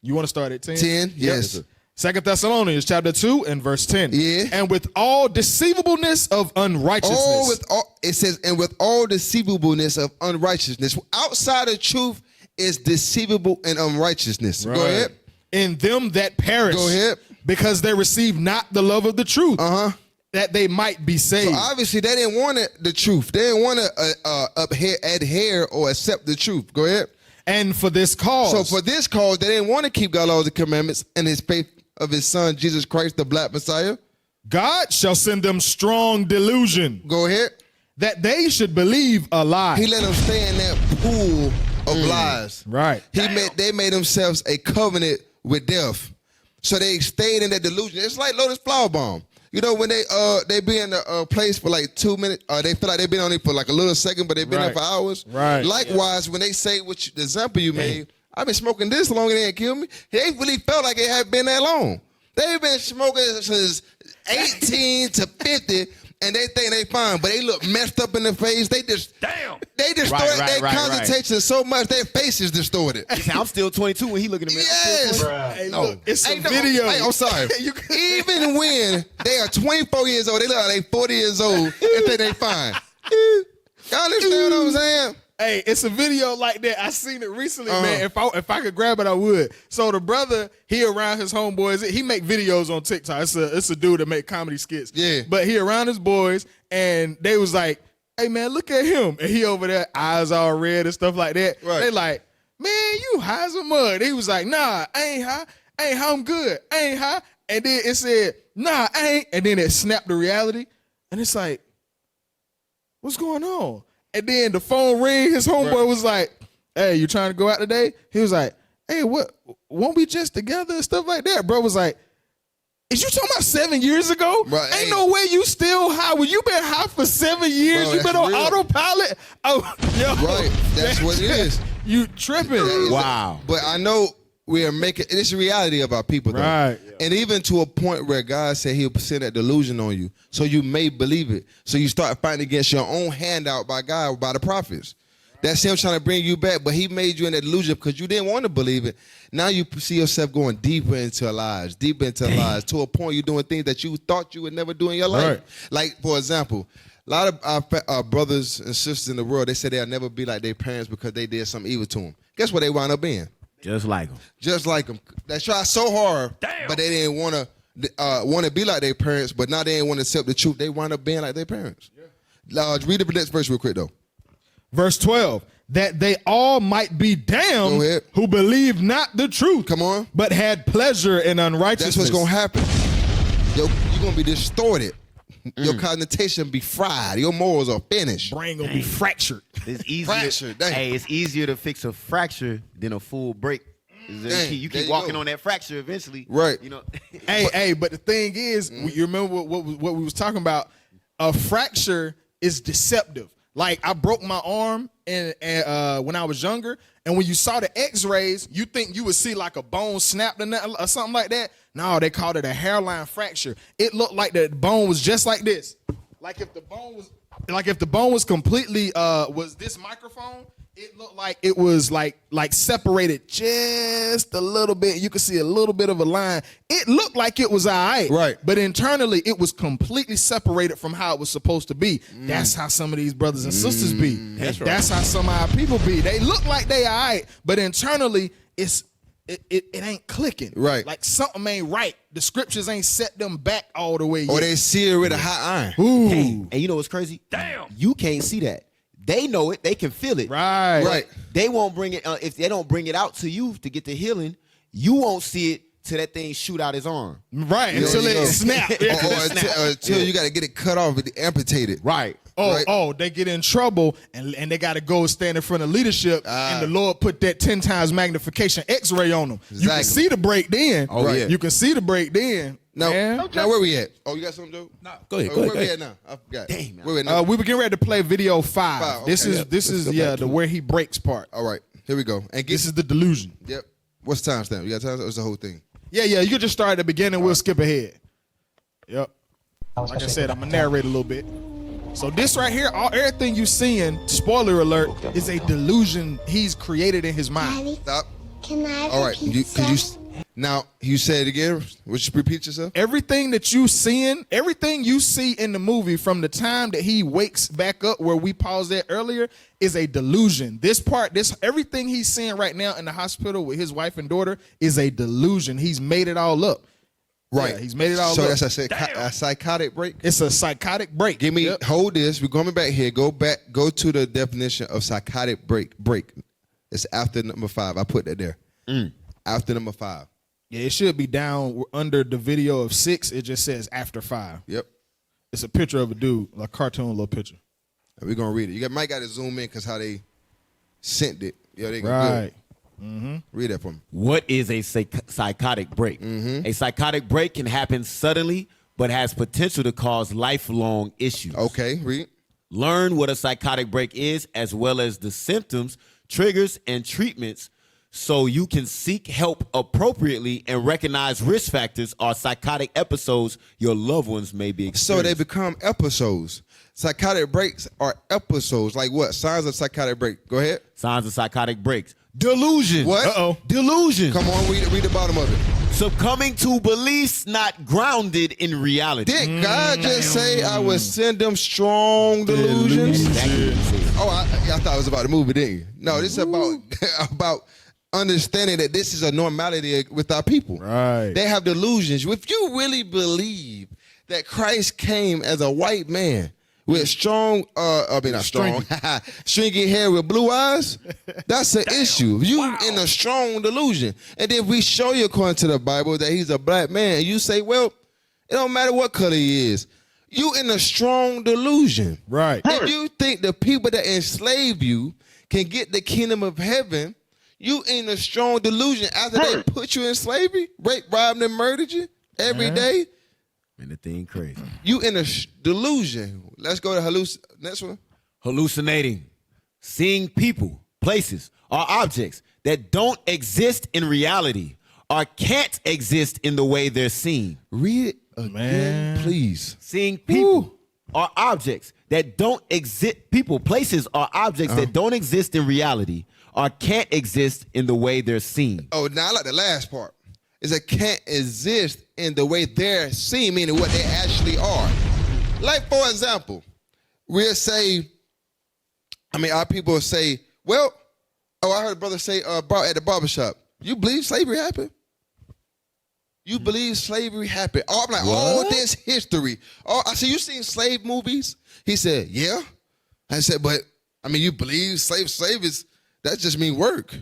You want to start at 10? 10, yes. 2 Thessalonians chapter 2 and verse 10. Yeah. And with all deceivableness of unrighteousness. It says, and with all deceivableness of unrighteousness. Outside of truth is deceivable and unrighteousness. Right. Go ahead. In them that perish. Go ahead. Because they receive not the love of the truth. That they might be saved. So obviously they didn't want the truth. They didn't want to adhere or accept the truth. Go ahead. And for this cause. So for this cause, they didn't want to keep God's laws and commandments and his faith of his son, Jesus Christ, the black Messiah. God shall send them strong delusion. Go ahead. That they should believe a lie. He let them stay in that pool of lies. Right. They made themselves a covenant with death. So they stayed in that delusion. It's like Lotus Flower Bomb. You know, when they be in a place for like 2 minutes, they feel like they've been on it for like a little second, but they've been there for hours. Right. Likewise, when they say the example you made, I've been smoking this long and they ain't killed me. They really felt like it had been that long. They've been smoking since 18 to 50, and they think they fine, but they look messed up in the face. They distorted their concentration so much, their face is distorted. I'm still 22 when he looking at me. Yes. Hey, look, it's a video. Hey, I'm sorry. Even when they are 24 years old, they look like they 40 years old and think they fine. Y'all understand what I'm saying? Hey, it's a video like that. I seen it recently, man. If I could grab it, I would. So the brother, he around his homeboys. He make videos on TikTok. It's a dude that make comedy skits. Yeah. But he around his boys, and they was like, "Hey, man, look at him." And he over there, eyes all red and stuff like that. Right. They like, "Man, you high as a mud." He was like, "Nah, I ain't high. I'm good. I ain't high." And then it said, "Nah, I ain't." And then it snapped the reality, and it's like, what's going on? And then the phone ring. His homeboy was like, hey, you trying to go out today? He was like, hey, what? Won't we just together and stuff like that? Bro was like, is you talking about 7 years ago? Bro, Ain't hey. no way you still high. Well, you been high for 7 years. Bro, You been that's on real. autopilot. Oh, yo. Right. That's what it is. You tripping. Wow. But I know we are making it's the reality of our people, though. Right. And even to a point where God said He'll send that delusion on you, so you may believe it. So you start fighting against your own handout by God, by the prophets. That's Him trying to bring you back, but He made you in that delusion because you didn't want to believe it. Now you see yourself going deeper into lies, to a point you're doing things that you thought you would never do in your life. Right. Like, for example, a lot of our brothers and sisters in the world, they say they'll never be like their parents because they did something evil to them. Guess what they wound up being? Just like them. Just like them. They tried so hard, Damn. but they didn't want to be like their parents, but now they didn't want to accept the truth. They wound up being like their parents. Yeah. Read the next verse real quick, though. Verse 12, that they all might be Go damned ahead. who believed not the truth. Come on. But had pleasure in unrighteousness. That's what's going to happen. You're going to be distorted. Your connotation be fried. Your morals are finished. Brain gonna be fractured. It's easier. Fracture, dang. Hey, it's easier to fix a fracture than a full break. Dang, You there keep you walking go. on that fracture eventually. Right. You know. Hey, but the thing is, you remember what we was talking about? A fracture is deceptive. Like, I broke my arm and when I was younger, and when you saw the X-rays, you think you would see like a bone snapped or something like that. No, they called it a hairline fracture. It looked like the bone was just like this. Like if the bone was completely was this microphone, it looked like it was like separated just a little bit. You could see a little bit of a line. It looked like it was all right. Right. But internally, it was completely separated from how it was supposed to be. That's how some of these brothers and sisters be. That's how some of our people be. They look like they all right, but internally, it ain't clicking. Right. Like something ain't right. The scriptures ain't set them back all the way yet. Or they sear with a hot iron. Ooh. Hey, and you know what's crazy? Damn. You can't see that. They know it. They can feel it. Right. Right. They won't bring it if they don't bring it out to you to get the healing. You won't see it till that thing shoot out his arm. Right. You know, Until you it know. snap. Or until you got to get it cut off and amputated. Right. They get in trouble and they got to go stand in front of leadership and the Lord put that 10 times magnification X-ray on them. You can Exactly. see the break then. Oh, yeah. You can see the break then. Now, Man. now where we at? Oh, you got something, Joe? No, go ahead. Where we at now? I forgot. Damn, man. Where we at now? We were getting ready to play video 5. Five, This okay. is Yep. this is the where he breaks part. All right, here we go. And This is the delusion. Yep. What's the timestamp? You got time? Or is the whole thing? Yeah, you can just start at the beginning. We'll skip ahead. Yep. Like I said, I'm gonna narrate a little bit. So this right here, everything you seeing, spoiler alert, is a delusion he's created in his mind. Daddy, Stop. can I have All a right. pizza? Now, you say it again. Would you repeat yourself? Everything that you seeing, everything you see in the movie from the time that he wakes back up where we paused at earlier is a delusion. Everything he's seeing right now in the hospital with his wife and daughter is a delusion. He's made it all up. Right. Yeah, he's made it all so up. that's a psychotic break. It's a psychotic break. Give me, Yep. hold this. We're coming back here. Go to the definition of psychotic break. It's after number 5. I put that there. After number 5. Yeah, it should be down under the video of 6. It just says after 5. Yep. It's a picture of a dude, like cartoon little picture. We're going to read it. You might got to zoom in because how they sent it. Yeah, they Right. good. Read that for me. What is a psychotic break? A psychotic break can happen suddenly, but has potential to cause lifelong issues. Okay, read. Learn what a psychotic break is, as well as the symptoms, triggers, and treatments, so you can seek help appropriately and recognize risk factors or psychotic episodes your loved ones may be So they experiencing. become episodes. Psychotic breaks are episodes. Like what? Signs of psychotic break. Go ahead. Signs of psychotic breaks. Delusion. What? Uh-oh. Delusion. Come on, read the bottom of it. Succumbing to beliefs not grounded in reality. Did God just say I would send them strong delusions? Exactly what he said. Oh, I thought it was about the movie, didn't you? No, this is about understanding that this is a normality with our people. Right. They have delusions. If you really believe that Christ came as a white man with stringy hair with blue eyes, that's an issue. You in a strong delusion. And then we show you according to the Bible that he's a black man, and you say, well, it don't matter what color he is. You in a strong delusion. Right. If you think the people that enslave you can get the kingdom of heaven, you in a strong delusion after they put you in slavery, raped, robbed, and murdered you every day. And the thing crazy. You in a delusion. Let's go to next one. Hallucinating. Seeing people, places, or objects that don't exist in reality or can't exist in the way they're seen. Read it again, please. Seeing people or objects that don't exist, people, places, or objects that don't exist in reality or can't exist in the way they're seen. Oh, now I like the last part. Is that can't exist in the way they're seen, meaning what they actually are. Like, for example, we'll say, our people will say, well, I heard a brother say at the barbershop, you believe slavery happened? You believe slavery happened? Oh, I'm like, all this history. Oh, I said, you seen slave movies? He said, yeah. I said, but, you believe slave is, that just mean work.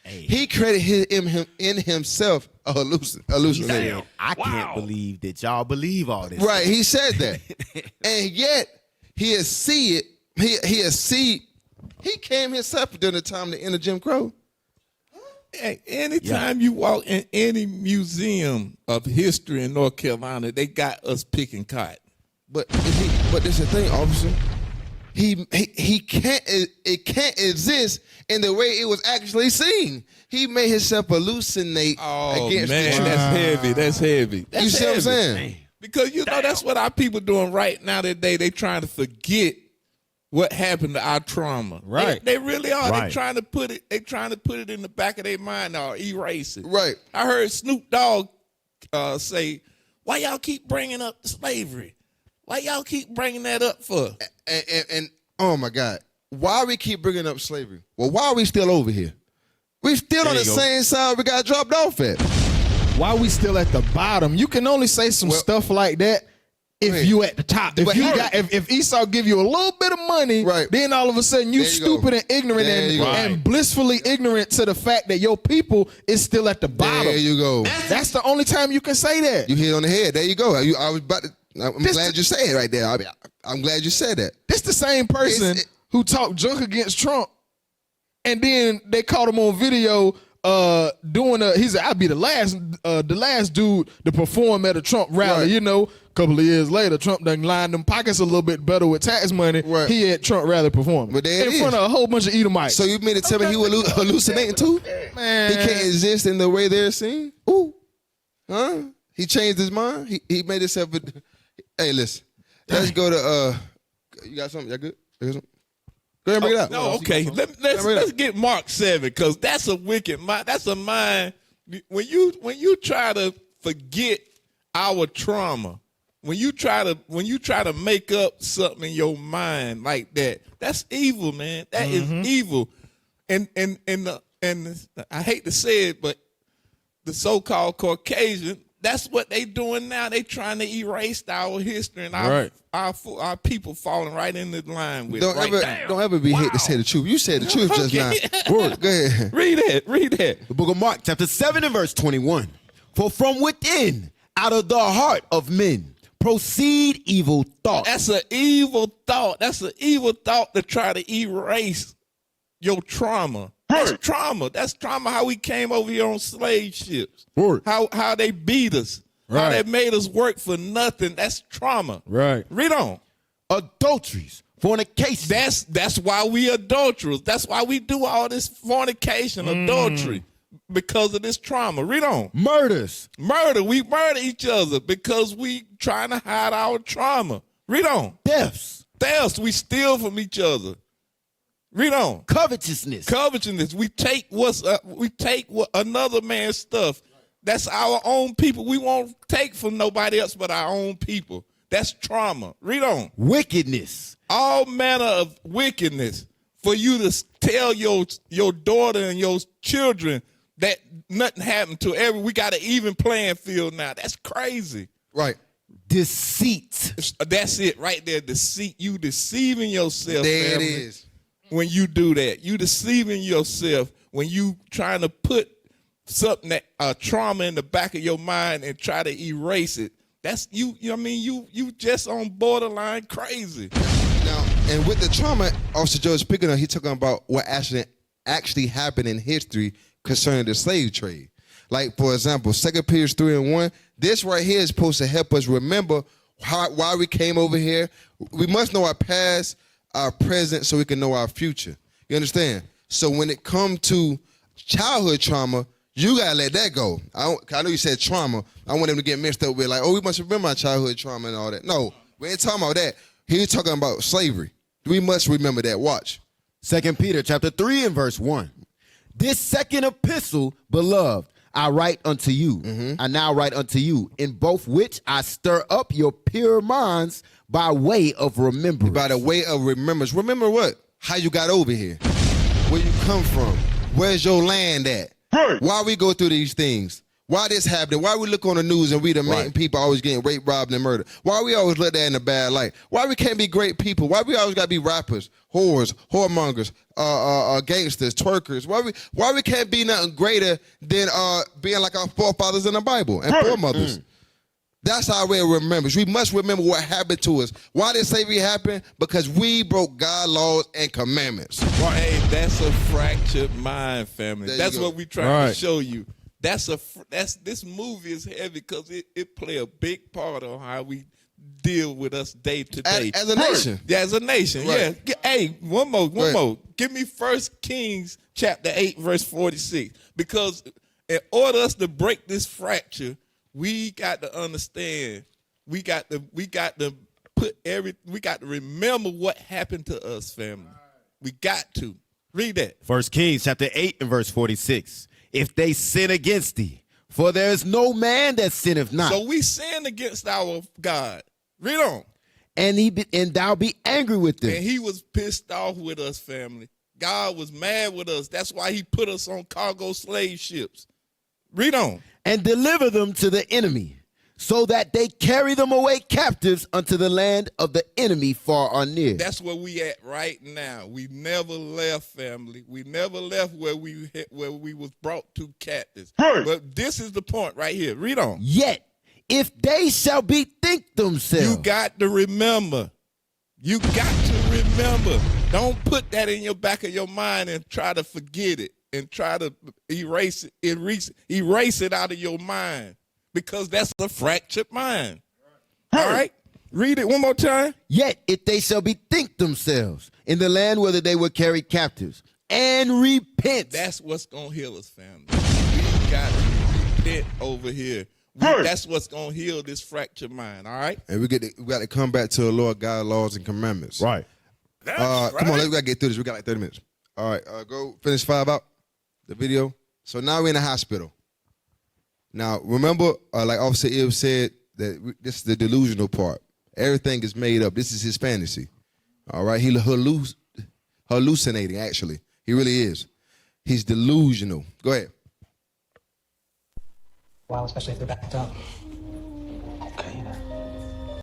Hey. He credited him in himself a hallucinator. I can't believe that y'all believe all this. Right, he said that. And yet, he'll see it. He came himself during the time to enter Jim Crow. Hey, anytime you walk in any museum of history in North Carolina, they got us picking cotton. But this is the thing, officer. He can't. It can't exist in the way it was actually seen. He made himself hallucinate against the truth. That's heavy. You see what I'm saying? Because that's what our people doing right now today. They trying to forget what happened to our trauma. Right. They really are. Right. They trying to put it in the back of their mind or erase it. Right. I heard Snoop Dogg say, "Why y'all keep bringing up slavery? Why y'all keep bringing that up for?" And oh my God, why we keep bringing up slavery? Well, why are we still over here? We still on the same side we got dropped off at. Why we still at the bottom? You can only say some stuff like that if you at the top. If Esau give you a little bit of money, then all of a sudden you stupid and ignorant and blissfully ignorant to the fact that your people is still at the bottom. There you go. That's the only time you can say that. You hit on the head. There you go. I'm glad you said it right there. I'm glad you said that. This the same person who talked junk against Trump, and then they caught him on video he said, I'll be the last dude to perform at a Trump rally. Right. A couple of years later, Trump done lined them pockets a little bit better with tax money. Right. He had Trump rally performing But there in front of a whole bunch of Edomites. So you mean to tell me he was hallucinating too? Man. He can't exist in the way they're seen? Ooh. Huh? He changed his mind? He made himself Hey, listen. Let's go to you got something? Y'all good? Go ahead and bring it up. No, okay. Let's get Mark 7, because that's a wicked mind. That's a mind. When you try to forget our trauma, when you try to make up something in your mind like that, that's evil, man. That is evil. And I hate to say it, but the so-called Caucasian, that's what they doing now. They trying to erase our history, and our people falling right in the line with it. Don't ever be hate to say the truth. You said the truth just now. Go ahead. Read it. The book of Mark, chapter 7 and verse 21. For from within, out of the heart of men, proceed evil thoughts. That's an evil thought. That's an evil thought to try to erase your trauma. That's trauma. That's trauma. How we came over here on slave ships. How they beat us. How they made us work for nothing. That's trauma. Right. Read on. Adulteries, fornication. That's why we adulterers. That's why we do all this fornication, adultery, because of this trauma. Read on. Murders. Murder. We murder each other because we trying to hide our trauma. Read on. Thefts. We steal from each other. Read on. Covetousness. We take what another man's stuff. That's our own people. We won't take from nobody else but our own people. That's trauma. Read on. Wickedness. All manner of wickedness. For you to tell your daughter and your children that nothing happened to we got an even playing field now. That's crazy. Right. Deceit. That's it right there. Deceit. You deceiving yourself. There family. it is. When you do that, you deceiving yourself when you trying to put something that trauma in the back of your mind and try to erase it. That's you. You know what I mean? You just on borderline crazy. Now, and with the trauma, Officer Joe is speaking of, he's talking about what actually happened in history concerning the slave trade. Like, for example, 2 Peter 3:1, this right here is supposed to help us remember why we came over here. We must know our past, our present, so we can know our future. You understand? So when it comes to childhood trauma, you gotta let that go. I know you said trauma. I want them to get mixed up with like, oh, we must remember our childhood trauma and all that. No, we ain't talking about that. He's talking about slavery. We must remember that. Watch. 2 Peter chapter 3 and verse 1. This second epistle, beloved, I write unto you. I now write unto you, in both which I stir up your pure minds by way of remembrance. By the way of remembrance. Remember what? How you got over here. Where you come from. Where's your land at? Right. Why we go through these things? Why this happening? Why we look on the news and we the main people always getting raped, robbed, and murdered? Why we always look that in a bad light? Why we can't be great people? Why we always gotta be rappers, whores, whoremongers, gangsters, twerkers? Why we can't be nothing greater than being like our forefathers in the Bible and foremothers? That's our way of remembrance. We must remember what happened to us. Why did slavery happen? Because we broke God's laws and commandments. Well, hey, that's a fractured mind, family. That's what we trying to show you. This movie is heavy because it play a big part on how we deal with us day to day. As a nation. Yeah, as a nation. Right. Yeah. Hey, one more. Give me 1 Kings chapter 8, verse 46. Because in order us to break this fracture, we got to understand. We got to remember what happened to us, family. We got to. Read that. 1 Kings chapter 8 and verse 46. If they sin against thee, for there is no man that sinneth not. So we sin against our God. Read on. And thou be angry with them. And he was pissed off with us, family. God was mad with us. That's why he put us on cargo slave ships. Read on. And deliver them to the enemy, so that they carry them away captives unto the land of the enemy far or near. That's where we at right now. We never left, family. We never left where we was brought to captives. But this is the point right here. Read on. Yet, if they shall bethink themselves. You got to remember. You got to remember. Don't put that in your back of your mind and try to forget it and try to erase it out of your mind. Because that's a fractured mind. All right? Read it one more time. Yet, if they shall bethink themselves in the land whither they were carried captives, and repent. That's what's going to heal us, family. We got to repent over here. That's what's going to heal this fractured mind, all right? And we got to come back to the Lord God, laws, and commandments. Right. Come on, we got to get through this. We got like 30 minutes. All right, go finish 5 out, the video. So now we're in the hospital. Now, remember, like Officer Ill said, that this is the delusional part. Everything is made up. This is his fantasy. All right? He hallucinating, actually. He really is. He's delusional. Go ahead. Well, especially if they're backed up. Okay. I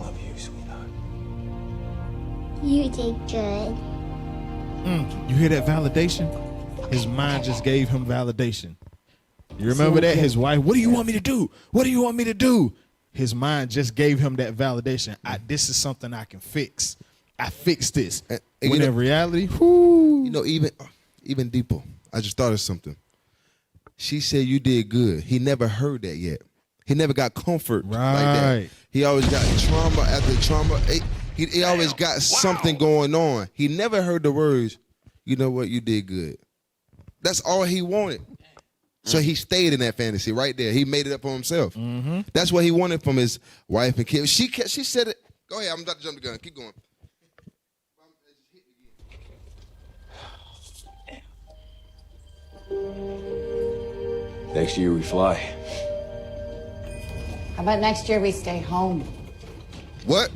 love you, sweetheart. You did good. You hear that validation? His mind just gave him validation. You remember that? His wife, what do you want me to do? What do you want me to do? His mind just gave him that validation. This is something I can fix. I fixed this. And when in reality, even deeper, I just thought of something. She said you did good. He never heard that yet. He never got comfort like that. He always got trauma after trauma. He always got something going on. He never heard the words, you know what, you did good. That's all he wanted. So he stayed in that fantasy right there. He made it up for himself. That's what he wanted from his wife and kids. She said it. Go ahead. I'm about to jump the gun. Keep going. Next year we fly. How about next year we stay home? What?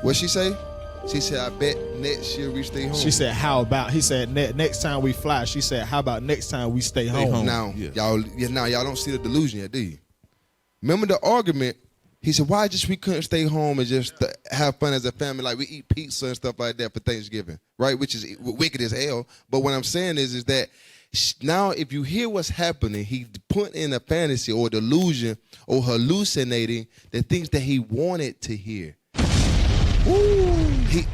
What'd she say? She said, I bet next year we stay home. She said, how about? He said, next time we fly. She said, how about next time we stay home? Now, y'all don't see the delusion yet, do you? Remember the argument? He said, why just we couldn't stay home and just have fun as a family? Like we eat pizza and stuff like that for Thanksgiving, right? Which is wicked as hell. But what I'm saying is that now if you hear what's happening, he put in a fantasy or delusion or hallucinating the things that he wanted to hear.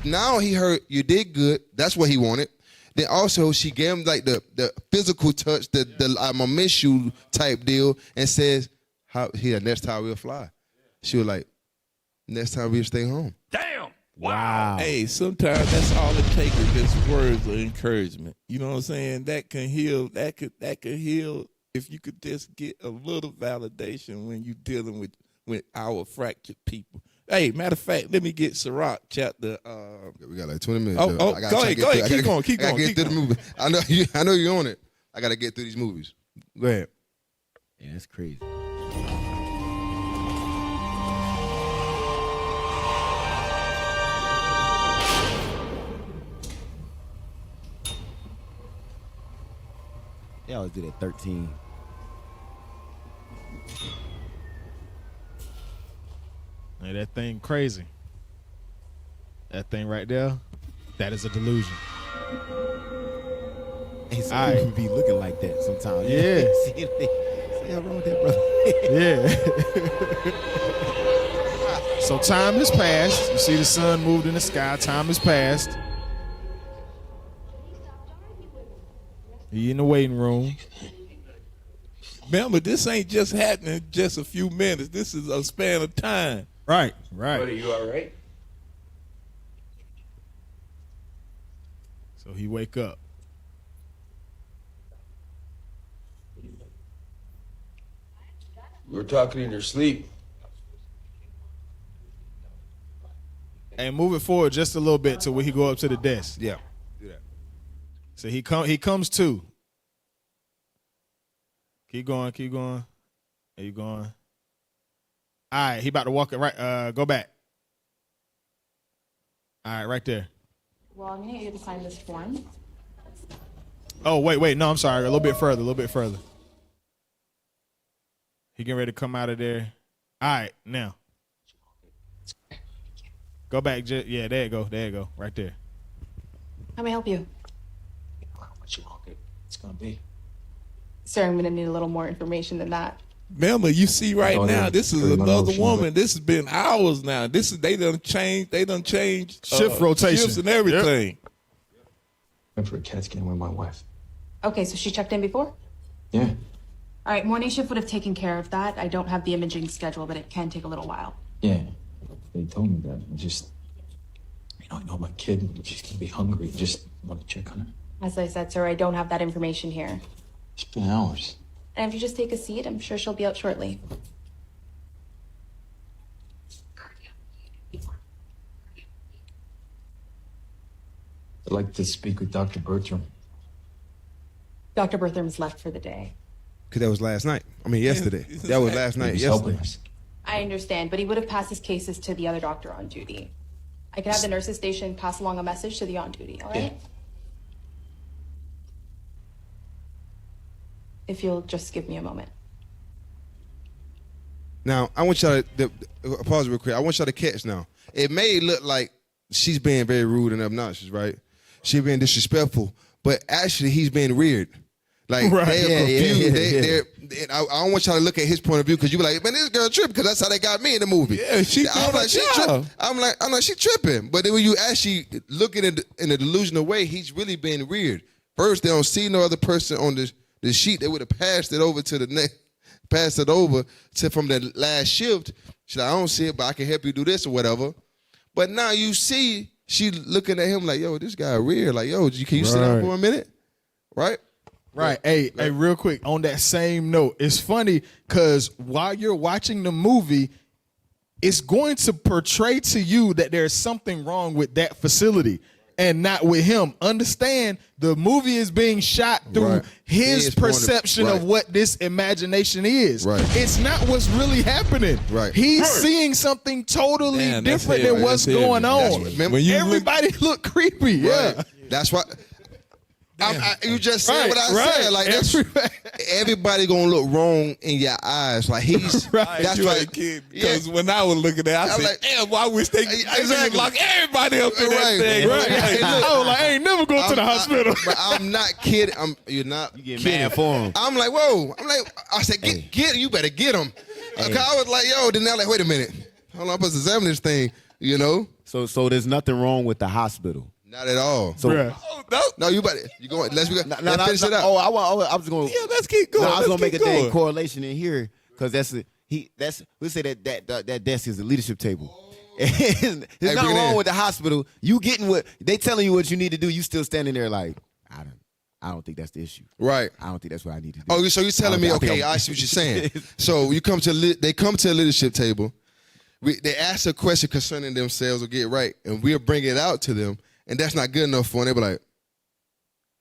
Now he heard you did good. That's what he wanted. Then also she gave him like the physical touch, the I'm gonna miss you type deal, and says, next time we'll fly. She was like, next time we'll stay home. Damn. Wow. Hey, sometimes that's all it takes is just words of encouragement. You know what I'm saying? That can heal. That could heal if you could just get a little validation when you're dealing with our fractured people. Hey, matter of fact, let me get Sirach chapter. We got like 20 minutes. Go ahead. Keep going. I gotta get through the movie. I know you're on it. I gotta get through these movies. Go ahead. Yeah, that's crazy. They always do that 13. Hey, that thing crazy. That thing right there, that is a delusion. Hey, some people be looking like that sometimes. Yeah. See how wrong with that, brother? Yeah. So time has passed. You see the sun moved in the sky. Time has passed. He in the waiting room. Remember, this ain't just happening just a few minutes. This is a span of time. Right. Buddy, you all right? So he wake up. We were talking in your sleep. And move it forward just a little bit to where he go up to the desk. Yeah. Do that. So he comes to. Keep going. There you going. All right, he about to walk it right. Go back. All right, right there. Well, I'm going to get you to sign this form. Oh, wait. No, I'm sorry. A little bit further. He getting ready to come out of there. All right, now. Go back. Yeah, there you go. Right there. How may I help you? What you want it's gonna be? Sir, I'm going to need a little more information than that. Remember, you see right Oh, now, yeah. this is Pretty much another motion, woman. This has been hours now. They done changed Shift rotation. shifts and everything. Went for a CAT scan with my wife. Okay, so she checked in before? Yeah. All right, morning shift would have taken care of that. I don't have the imaging schedule, but it can take a little while. Yeah. They told me that. I know my kid. She's gonna be hungry. Just want to check on her. As I said, sir, I don't have that information here. It's been hours. And if you just take a seat, I'm sure she'll be out shortly. I'd like to speak with Dr. Bertram. Dr. Bertram's left for the day. Because that was last night. I mean, yesterday. That was last night. He's Yesterday. helping us. I understand, but he would have passed his cases to the other doctor on duty. I could have the nurses station pass along a message to the on duty, all right? Yeah. If you'll just give me a moment. Now, I want y'all to pause real quick. I want y'all to catch now. It may look like she's being very rude and obnoxious, right? She's being disrespectful, but actually he's being weird. Like, Right. they're Yeah, confused. I don't want y'all to look at his point of view because you be like, man, this girl tripping because that's how they got me in the movie. Yeah, she I'm doing like, her job. I'm like, she tripping. But then when you actually look at it in a delusional way, he's really being weird. First, they don't see no other person on the sheet. They would have passed it over to the next, passed it over to from the last shift. She's like, I don't see it, but I can help you do this or whatever. But now you see she looking at him like, yo, this guy weird. Like, yo, can you sit down for a minute? Right? Right. Hey, real quick, on that same note, it's funny because while you're watching the movie, it's going to portray to you that there's something wrong with that facility and not with him. Understand, the movie is being shot through his perception of what this imagination is. Right. It's not what's really happening. Right. He's seeing something totally Damn, that's different heavy. than what's That's going heavy. on. That's- When you Everybody look creepy. Yeah. Right. That's why. You just said what I said. Like everybody gonna look wrong in your eyes. Like he's that's you why. ain't kidding. Because when I was looking at it, I I'm said, like, damn, why wish they Exactly. lock everybody up in Right. that thing? Right. Hey, look, I was like, I ain't never go to the hospital. But I'm not kidding. You're not. You get kidding. mad for him. I'm like, whoa. I said, get him. You better get him. I was like, yo. Then they're like, wait a minute. Hold on, I'm supposed to examine this thing. You know. So there's nothing wrong with the hospital. Not at all. So no, you better. You going? Let's finish it up. Oh, I was going. Yeah, let's keep going. I was going to make a dang correlation in here because we say that desk is the leadership table. There's nothing wrong with the hospital. You getting what they telling you what you need to do. You still standing there like I don't think that's the issue. Right. I don't think that's what I need to do. Oh, so you're telling me? Okay, I see what you're saying. So they come to a leadership table. They ask a question concerning themselves or get right, and we'll bring it out to them, and that's not good enough for them. They be like,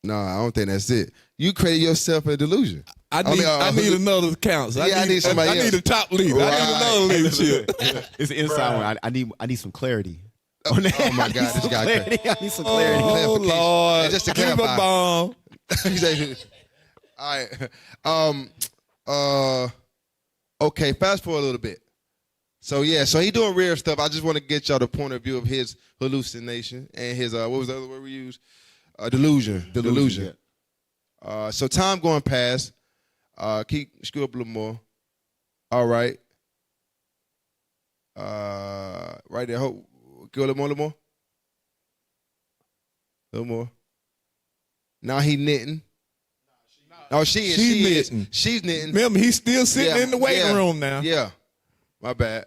"No, I don't think that's it." You create yourself a delusion. I need another counsel. I need somebody else. I need a top leader. Right. I need another leadership. It's an inside one. I need some clarity. Oh my God, this guy. I need some clarity. Oh Lord, And just to give him a clarify. bomb. All right. Okay, fast forward a little bit. So he doing weird stuff. I just want to get y'all the point of view of his hallucination and his what was the other word we used? Delusion. Yeah. So time going past. Screw up a little more. All right. Right there. Go a little more. A little more. Now he knitting. Oh, she is. knitting. She's knitting. Remember, he's still sitting in the waiting room now. Yeah. My bad.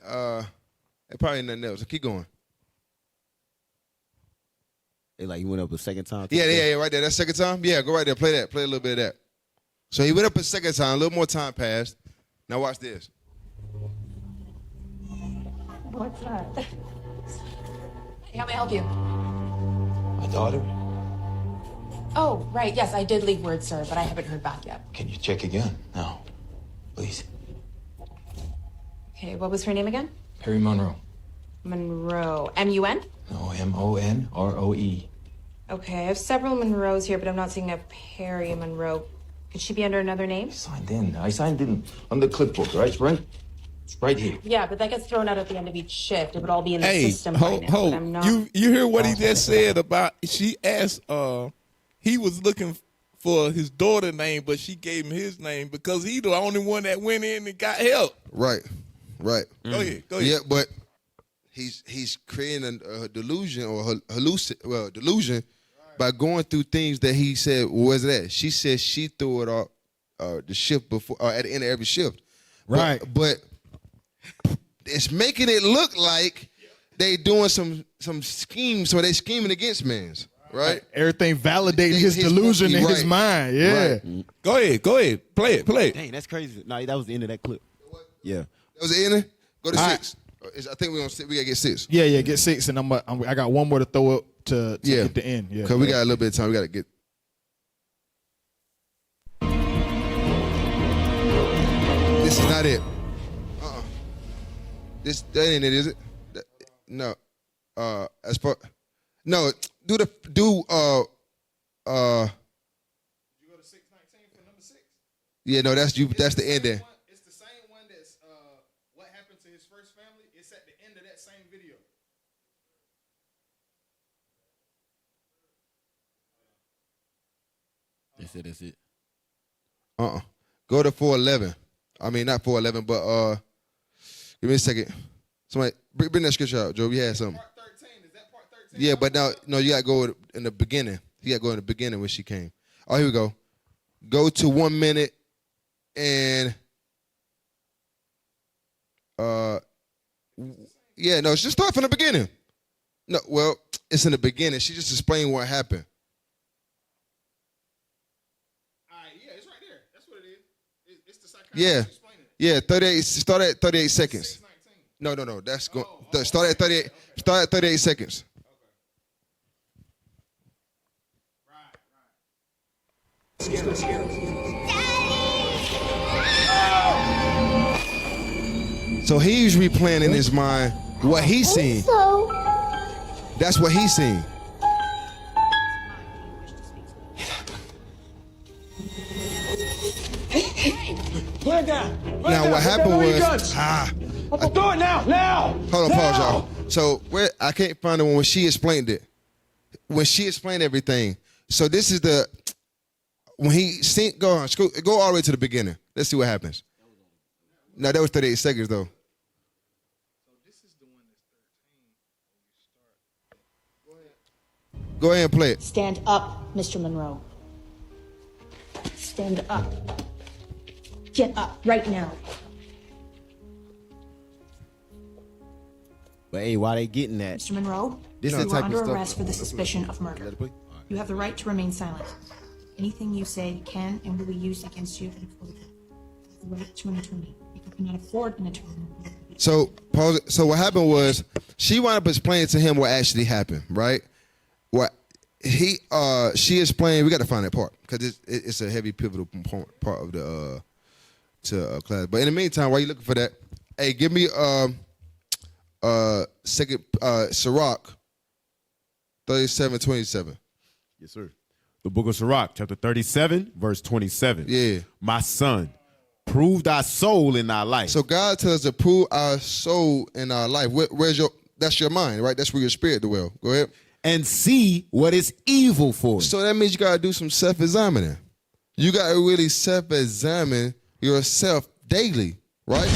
It probably nothing else. So keep going. Like you went up a second time. Yeah, right there. That second time? Yeah, go right there. Play that. Play a little bit of that. So he went up a second time. A little more time passed. Now watch this. What's that? Hey, how may I help you? My daughter? Oh, right. Yes, I did leave word, sir, but I haven't heard back yet. Can you check again? No. Please. Okay, what was her name again? Perry Monroe. Monroe. M-U-N? No, M-O-N-R-O-E. Okay, I have several Monroes here, but I'm not seeing a Perry Monroe. Could she be under another name? I signed in on the clipboard, right? It's right here. Yeah, but that gets thrown out at the end of each shift. It would all be in the system by now, hold. but I'm not... You hear what he just said about, she asked, he was looking for his daughter's name, but she gave him his name because he's the only one that went in and got help. Right. Go ahead. Yeah, but he's creating a delusion or delusion by going through things that he said, where's that? She said she threw it off the shift before, at the end of every shift. Right. But it's making it look like they doing some schemes, so they scheming against mans, right? Everything validating his delusion in his mind. Yeah. Right. Go ahead. Play it. Dang, that's crazy. No, that was the end of that clip. Yeah. That was the ending? Go to All 6. I think we gotta get 6. Yeah, get 6, and I got one more to throw up to get the end. Yeah. Because we got a little bit of time. We gotta get. This is not it. That ain't it, is it? No. As far no, do Did you go to 619 for number 6? Yeah, no, that's you. That's the ending. It's the same one that's what happened to his first family. It's at the end of that same video. That's it. Go to 411. I mean, not 411, but give me a second. Somebody bring that scripture out, Joe. You had something. Part 13. Is that part 13? Yeah, but no, you gotta go in the beginning. You gotta go in the beginning when she came. Oh, here we go. Go to 1 minute and yeah, no, just start from the beginning. No, well, it's in the beginning. She just explained what happened. All right, yeah, it's right there. That's what it is. It's the psychiatrist Yeah, explaining it. yeah. 38. Start at 38 seconds. 619. No. That's going. Start at 38. Start at 38 seconds. So he's replaying in his mind what he's seen. So, That's what he's seen. Put it down. Now what happened was Do it now. hold on, pause, y'all. So where I can't find the one when she explained it. When she explained everything. So this is the when he seen go all the way to the beginning. Let's see what happens. No, that was 38 seconds though. So this is the one that's 13. Go ahead and play it. Stand up, Mr. Monroe. Stand up. Get up right now. But hey, why they getting that? Mr. Monroe, This you is the are type of under stuff- arrest for the suspicion of murder. You have the right to remain silent. Anything you say can and will be used against you in court. The right to an attorney. If you cannot afford an attorney. So pause it. So what happened was she wound up explaining to him what actually happened, right? What she explained. We got to find that part because it's a heavy pivotal part of the class. But in the meantime, while you looking for that, hey, give me second Sirach 37:27. Yes, sir. The book of Sirach, chapter 37, verse 27. Yeah. My son, prove thy soul in thy life. So God tells us to prove our soul in our life. Where's that's your mind, right? That's where your spirit dwells. Go ahead. And see what is evil for you. So that means you got to do some self-examining. You got to really self-examine yourself daily, right?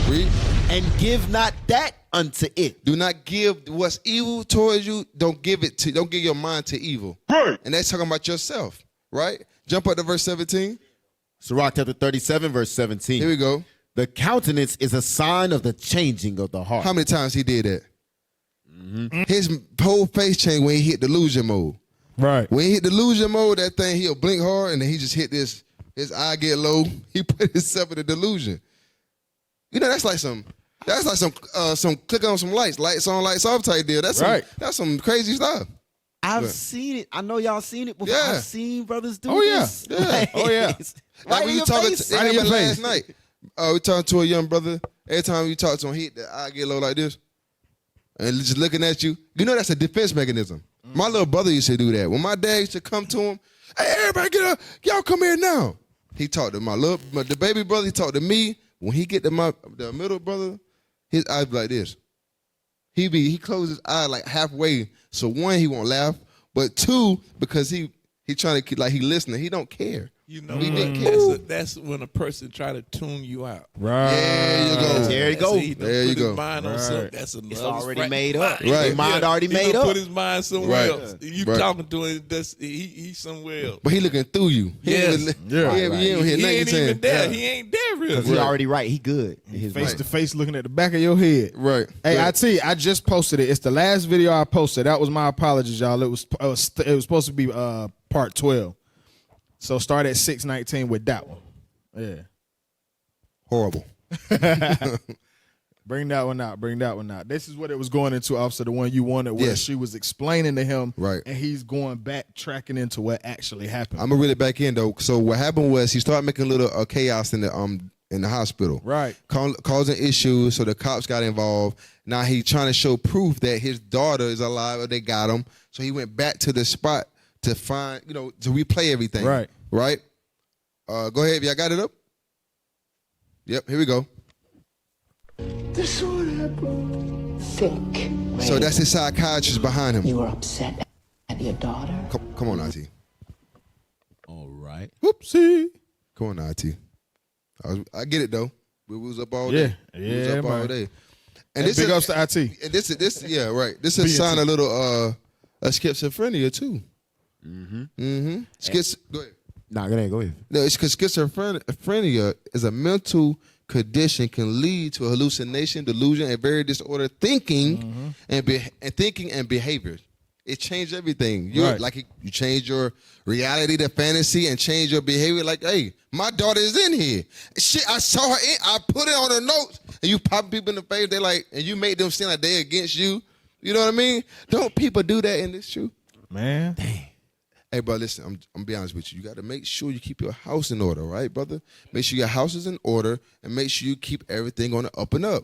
Read. And give not that unto it. Do not give what's evil towards you. Don't give your mind to evil. Right. And that's talking about yourself, right? Jump up to verse 17. Sirach chapter 37, verse 17. Here we go. The countenance is a sign of the changing of the heart. How many times he did that? Mm-hmm. His whole face changed when he hit delusion mode. Right. When he hit delusion mode, that thing, he'll blink hard, and then he just hit this, his eye get low. He put himself in a delusion. You know, that's like some clicking on some lights on, lights off type deal. That's right. That's some crazy stuff. I've seen it. I know y'all seen it before. Yeah. I've seen brothers do Oh, yeah. this. Yeah. Like, Oh, yeah. Like when you talking to Right in your last face. night. We talking to a young brother. Every time you talk to him, he hit the eye get low like this. And just looking at you. You know that's a defense mechanism. My little brother used to do that. When my dad used to come to him, hey, everybody get up. Y'all come here now. He talked to the baby brother. He talked to me. When he get to the middle brother, his eyes be like this. He closes his eye like halfway. So one, he won't laugh. But two, because he trying to keep, like he listening. He don't care. You know, he didn't care. That's when a person try to tune you out. Right. There you go. There you go. There you go. Mind on something. That's another It's already frame. made up. Right. His mind already He made done up. Put his mind somewhere Right. else. You Right. talking to him? He's somewhere else. But he looking through you. Yes. He Yeah. ain't hear He nothing you ain't saying. even there. Yeah. He ain't there really. He already right. He good. in his Face mind. to face looking at the back of your head. Right. Hey, Right. I tell you, I just posted it. It's the last video I posted. That was my apologies, y'all. It was supposed to be part 12. So start at 6:19 with that one. Yeah. Horrible. Bring that one out. Bring that one out. This is what it was going into, officer, the one you wanted, where Yes. she was explaining to him, Right. and he's going back, tracking into what actually happened. I'm gonna reel it back in though. So what happened was he started making a little chaos in the hospital. Right. Causing issues. So the cops got involved. Now he trying to show proof that his daughter is alive or they got him. So he went back to the spot to find, to replay everything. Right. Right. Go ahead. Y'all got it up? Yep. Here we go. This would happen. Think. So that's his psychiatrist behind him. You were upset at your daughter? Come on, IT. All right. Whoopsie. Come on, IT. I get it though. We was up all day. Yeah. We was Yeah, up all man. day. And big ups to IT. And this yeah, right. This is a sign a little a schizophrenia too. Mm-hmm. Go ahead. Nah, go ahead. No, it's because schizophrenia is a mental condition can lead to hallucination, delusion, and very disordered thinking and thinking and behavior. It changed everything. You change your reality to fantasy and change your behavior. Like, hey, my daughter is in here. Shit, I saw her in. I put it on her notes, and you pop people in the face. They like, and you make them seem like they against you. You know what I mean? Don't people do that in this truth? Man. Dang. Hey, bro, listen, I'm gonna be honest with you. You got to make sure you keep your house in order, right, brother? Make sure your house is in order, and make sure you keep everything on the up and up.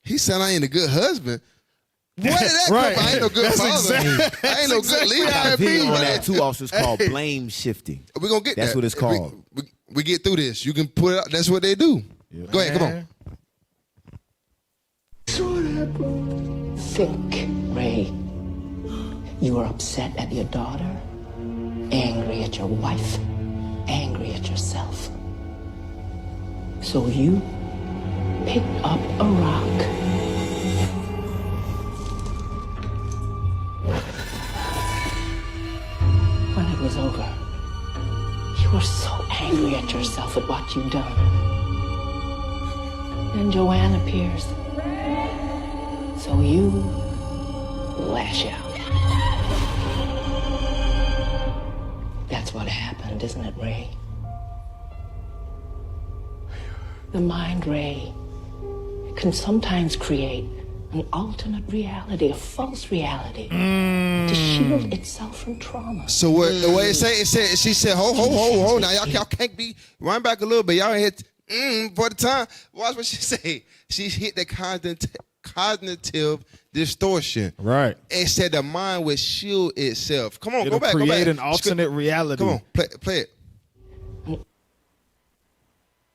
He said I ain't a good husband. Where did that come from? I ain't no good father. I ain't no good leader. I video on that too, officers, called blame shifting. We're gonna get That's that. what it's called. We get through this. You can put it out. That's what they do. Yeah. Go ahead, come on. Think, Ray. You were upset at your daughter, angry at your wife, angry at yourself. So you picked up a rock yourself at what you've done. Then Joanne appears. So you lash out. That's what happened, isn't it, Ray? The mind, Ray, can sometimes create an alternate reality, a false reality, to shield itself from trauma. So what the way it said, she said, ho. Now y'all can't be, run back a little bit. Y'all hit for the time. Watch what she say. She hit the cognitive distortion. Right. It said the mind would shield itself. Come on, It'll go back. create an alternate reality. Come on, play it.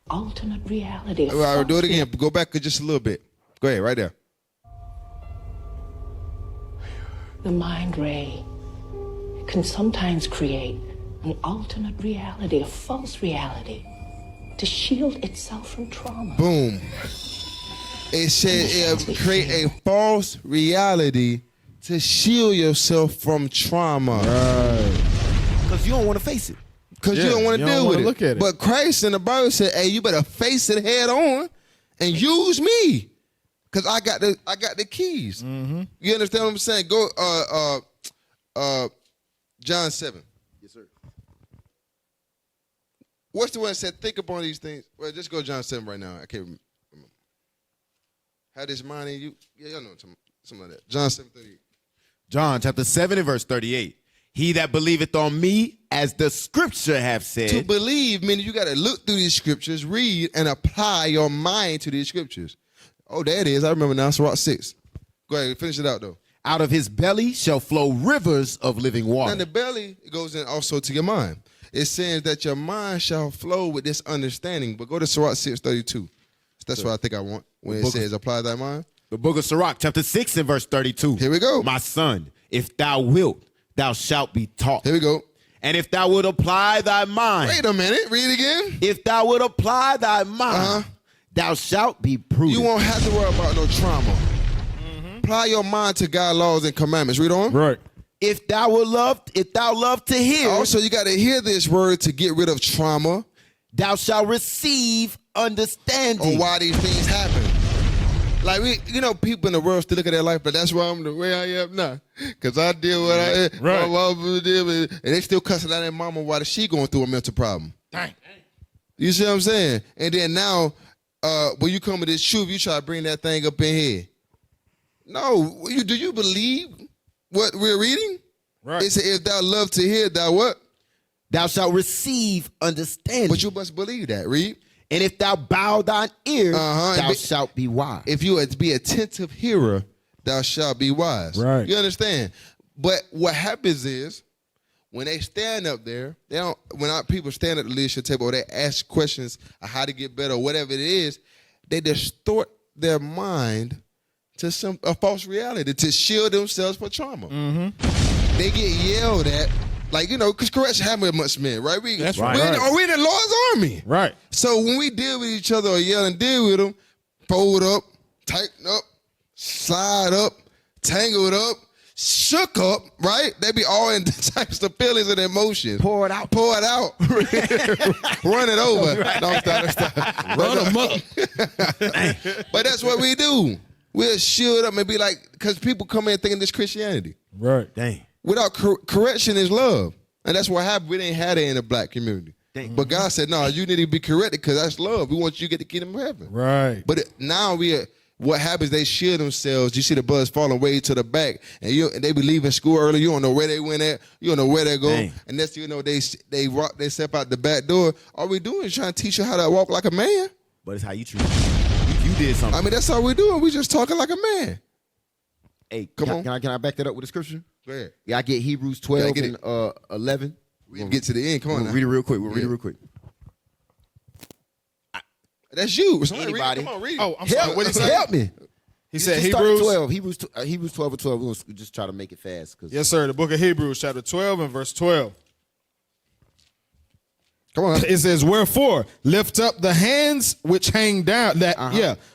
Alternate reality. All right, do it again. Go back just a little bit. Go ahead, right there. The mind, Ray, can sometimes create an alternate reality, a false reality, to shield itself from trauma. Boom. It said it'll create a false reality to shield yourself from trauma. Right. Because you don't want to face it. Because you don't want to deal with it. Look at it. But Christ in the Bible said, hey, you better face it head on and use me. Because I got the keys. Mm-hmm. You understand what I'm saying? Go John 7. Yes, sir. What's the one that said, think upon these things? Well, just go John 7 right now. I can't remember. Have this mind in you. Yeah, y'all know something like that. John 7:38. John chapter 7 and verse 38. He that believeth on me, as the scripture have said. To believe, meaning you got to look through these scriptures, read, and apply your mind to these scriptures. Oh, there it is. I remember now. Sirach 6. Go ahead, finish it out, though. Out of his belly shall flow rivers of living water. Now, the belly goes in also to your mind. It says that your mind shall flow with this understanding. But go to Sirach 6:32. That's what I think I want when it says apply thy mind. The book of Sirach, chapter 6 and verse 32. Here we go. My son, if thou wilt, thou shalt be taught. Here we go. And if thou wilt apply thy mind. Wait a minute. Read it again. If thou wilt apply thy mind, thou shalt be prudent. You won't have to worry about no trauma. Mm-hmm. Apply your mind to God's laws and commandments. Read on. Right. If thou love to hear. Also, you got to hear this word to get rid of trauma. Thou shalt receive understanding. On why these things happen. Like people in the world still look at their life, but that's why I'm the way I am now. Because I did what I did. Right. My mama did, and they still cussing out their mama while she going through a mental problem. Dang. You see what I'm saying? And then now, when you come with this truth, you try to bring that thing up in here. No, do you believe what we're reading? Right. It said, if thou love to hear, thou what? Thou shalt receive understanding. But you must believe that. Read. And if thou bow thine ear, thou shalt be wise. If you be attentive hearer, thou shalt be wise. Right. You understand? But what happens is, when they stand up there, they don't. When people stand at the leadership table or they ask questions of how to get better or whatever it is, they distort their mind to a false reality to shield themselves from trauma. Mm-hmm. They get yelled at. Like, because correction happens amongst men, right? That's right. We're in the Lord's army. Right. So when we deal with each other or yell and deal with them, fold up, tighten up, slide up, tangled up, shook up, right? They be all in types of feelings and emotions. Pour it out. Run it over. Right. No, stop. Run them up. But that's what we do. We'll shield up and be like, because people come in thinking this Christianity. Right. Dang. Without correction is love. And that's what happened. We didn't have that in the black community. Dang. But God said, no, you need to be corrected because that's love. We want you to get the kingdom of heaven. Right. But now what happens, they shield themselves. You see the buzz falling way to the back. And they be leaving school early. You don't know where they went at. You don't know where they go. Dang. And next thing you know, they step out the back door. All we doing is trying to teach you how to walk like a man. But it's how you treat you did something. I mean, that's all we're doing. We just talking like a man. Hey, Come on. Can I back that up with the scripture? Go ahead. Yeah, I get Hebrews 12 and 11. We'll get to the end. Come on We'll now. read it real quick. Read it real quick. That's you. Anybody? Come on, read it. Oh, I'm sorry. What did he say? Help me. He said Just start at Hebrews. 12. Hebrews 12 and 12. We'll just try to make it fast. Yes, sir. The book of Hebrews, chapter 12 and verse 12. Come on. It says, wherefore, lift up the hands which hang down.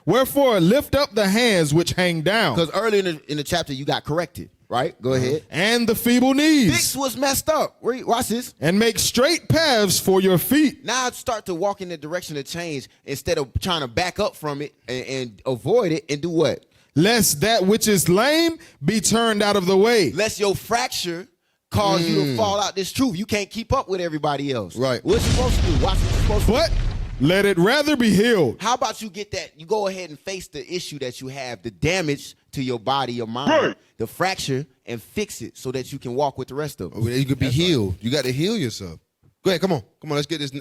Wherefore, lift up the hands which hang down. Because earlier in the chapter, you got corrected. Right? Go ahead. And the feeble knees. Fix what's messed up. Watch this. And make straight paths for your feet. Now start to walk in the direction of change instead of trying to back up from it and avoid it and do what? Lest that which is lame be turned out of the way. Lest your fracture cause you to fall out this truth. You can't keep up with everybody else. Right. What you supposed to do? Watch what you're supposed to do. But let it rather be healed. How about you get that? You go ahead and face the issue that you have, the damage to your body, your mind, the fracture, and fix it so that you can walk with the rest of them. You could be healed. You got to heal yourself. Go ahead, come on. Let's get this.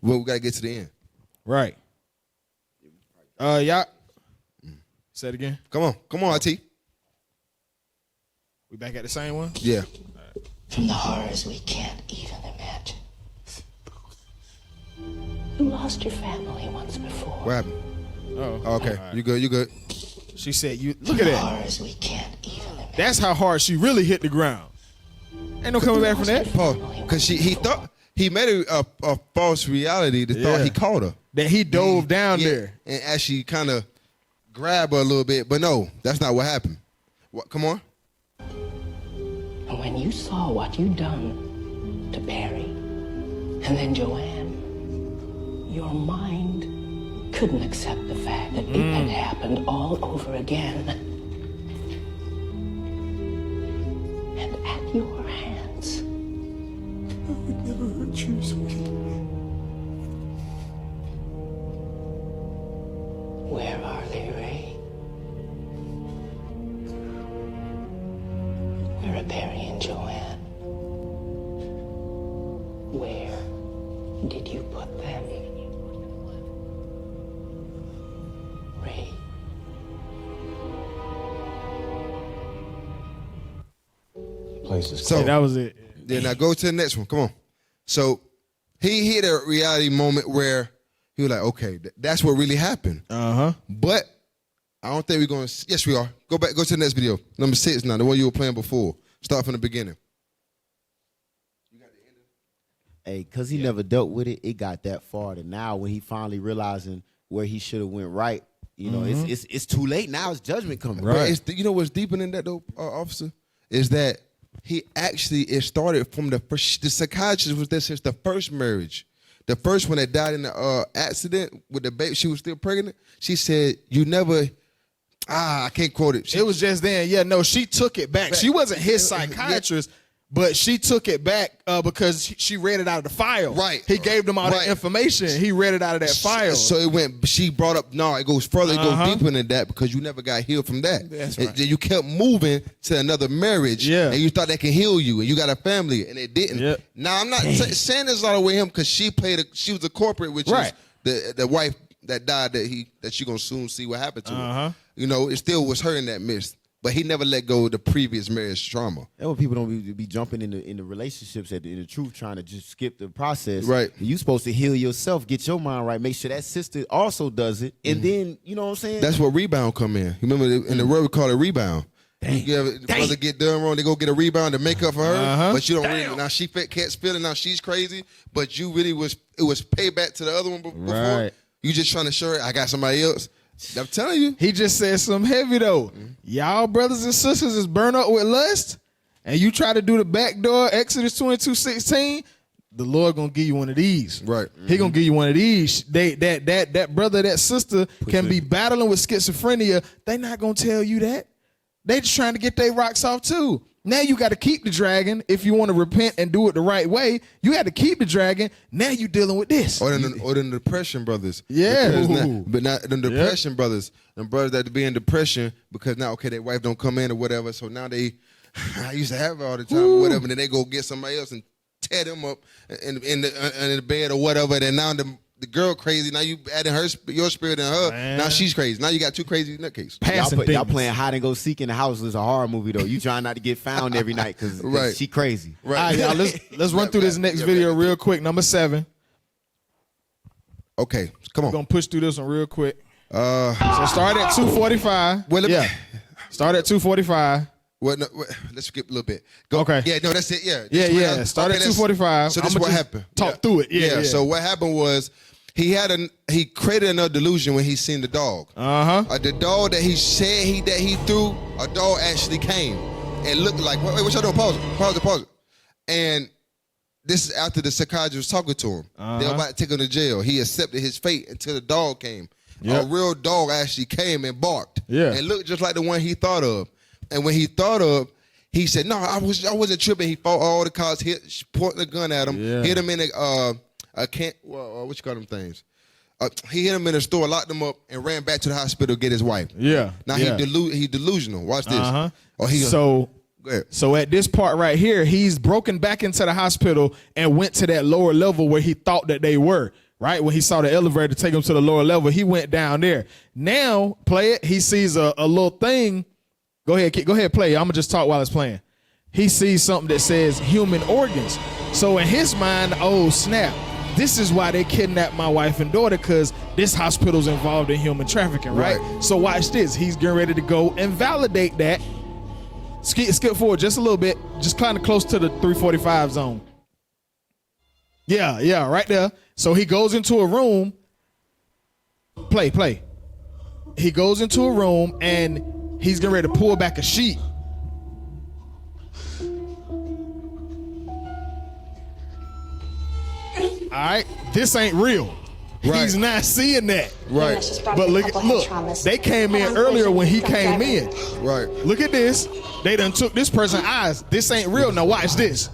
Well, we got to get to the end. Right. Y'all. Say it again. Come on, IT. We back at the same one? Yeah. From the horrors we can't even imagine. You lost your family once before. What happened? Oh, okay. Right. You good. She said, "You look at that. Horrors we can't even imagine. That's how hard she really hit the ground. Ain't no coming back from that." Paul, because he thought he made a false reality that thought he caught her. That he dove down there and actually kind of grabbed her a little bit, but no, that's not what happened. What? Come on. And when you saw what you'd done to Perry and then Joanne, your mind couldn't accept the fact that it had happened all over again. And at your hands. I would never hurt you, sweetie. Where are they, Ray? Where are Perry and Joanne? Where did you put them? Ray. Place is So that was it. Yeah, now go to the next one. Come on. So he hit a reality moment where he was like, okay, that's what really happened. But I don't think we're going to. Yes, we are. Go to the next video. Number 6 now, the one you were playing before. Start from the beginning. Hey, because he never dealt with it, it got that far. And now when he finally realizing where he should have went right, you know, it's too late. Now it's judgment coming. Right. You know what's deeper than that, though, officer? Is that he actually, it started from the psychiatrist was there since the first marriage. The first one that died in the accident with the baby, she was still pregnant. She said, you never, I can't quote it. It was just then. Yeah, no, she took it back. She wasn't his psychiatrist, but she took it back because she read it out of the file. Right. He gave them all the information. He read it out of that file. So it went, she brought up, no, it goes further, it goes deeper than that because you never got healed from that. That's right. You kept moving to another marriage and you thought that can heal you and you got a family and it didn't. Yep. Now, I'm not saying this all the way him because she was a corporate, which is the wife that died that she gonna soon see what happened to her. You know, it still was her in that midst. But he never let go of the previous marriage trauma. That's when people don't be jumping in the relationships in the truth, trying to just skip the process. Right. You supposed to heal yourself, get your mind right, make sure that sister also does it, and then you know what I'm saying. That's where rebound come in. You remember in the word we call it rebound. Brother get done wrong, they go get a rebound to make up for her, but you don't really. Now she catch feeling. Now she's crazy, but you really was payback to the other one before. Right. You just trying to show her I got somebody else. I'm telling you. He just said something heavy though. Y'all brothers and sisters is burnt up with lust, and you try to do the back door, Exodus 22:16. The Lord gonna give you one of these. Right. He gonna give you one of these. That brother, that sister can be battling with schizophrenia. They not gonna tell you that. They just trying to get their rocks off too. Now you got to keep the dragon if you want to repent and do it the right way. You had to keep the dragon. Now you dealing with this. Or the depression brothers. Yeah. But not the depression brothers. The brothers that be in depression because now, okay, their wife don't come in or whatever. So now I used to have her all the time or whatever. And then they go get somebody else and tear them up in the bed or whatever. And now the girl crazy. Now you adding your spirit in her. Man. Now she's crazy. Now you got two crazy nutcases. Y'all playing hide and go seek in the house is a horror movie though. You trying not to get found every night because she crazy. Right. All right, y'all, let's run through this next video real quick. Number 7. Okay, come on. We're gonna push through this one real quick. So start at 2:45. Well, start at 2:45. Well, no, let's skip a little bit. Go. Okay. Yeah, no, that's it. Yeah. Yeah. Start at 2:45. So this is what happened. Talk through it. Yeah. So what happened was he created another delusion when he seen the dog. The dog that he said he threw, a dog actually came. and looked like, wait, what y'all doing? Pause it. And this is after the psychiatrist was talking to him. They were about to take him to jail. He accepted his fate until the dog came. Yep. A real dog actually came and barked. Yeah. And looked just like the one he thought of. And when he thought of, he said, no, I wasn't tripping. He fought all the cops, pointed the gun at him, hit him in what you call them things? He hit him in the store, locked him up, and ran back to the hospital to get his wife. Yeah. Now he delusional. Watch this. Go ahead. So at this part right here, he's broken back into the hospital and went to that lower level where he thought that they were. Right? When he saw the elevator take him to the lower level, he went down there. Now, play it. He sees a little thing. Go ahead, play it. I'm going to just talk while it's playing. He sees something that says human organs. So in his mind, oh, snap. This is why they kidnapped my wife and daughter, because this hospital's involved in human trafficking, right? So watch this. He's getting ready to go and validate that. Skip forward just a little bit. Just kind of close to the 345 zone. Yeah, right there. So he goes into a room. Play. He goes into a room and he's getting ready to pull back a sheet. All right, this ain't real. Right. He's not seeing that. Right. But look, they came in earlier when he came in. Right. Look at this. They done took this person's eyes. This ain't real. Now watch this.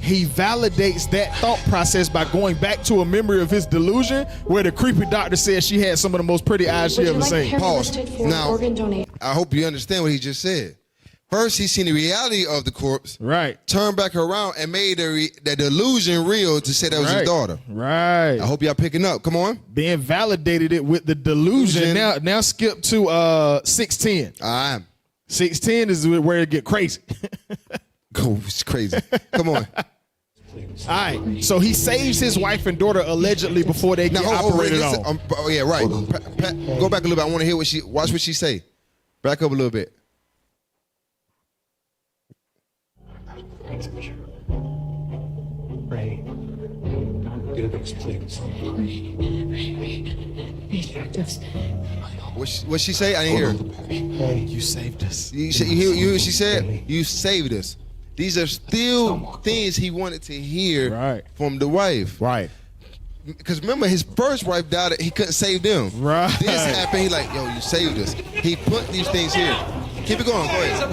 He validates that thought process by going back to a memory of his delusion where the creepy doctor said she had some of the most pretty eyes she ever seen. Pause. Now, I hope you understand what he just said. First, he seen the reality of the corpse. Right. Turned back around and made the delusion real to say that was his daughter. Right. I hope y'all picking up. Come on. Then validated it with the delusion. Now skip to 610. All right. 610 is where it get crazy. Oh, it's crazy. Come on. All right. So he saves his wife and daughter allegedly before they get operated on. Yeah, right. Go back a little bit. I want to hear watch what she say. Back up a little bit. Ray, don't do this, please. What she say? I didn't hear. Hey, you saved us. You hear what she said? You saved us. These are still things he wanted to hear from the wife. Right. Because remember, his first wife died. He couldn't save them. Right. This happened. He like, yo, you saved us. He put these things here. Keep it going. Go ahead.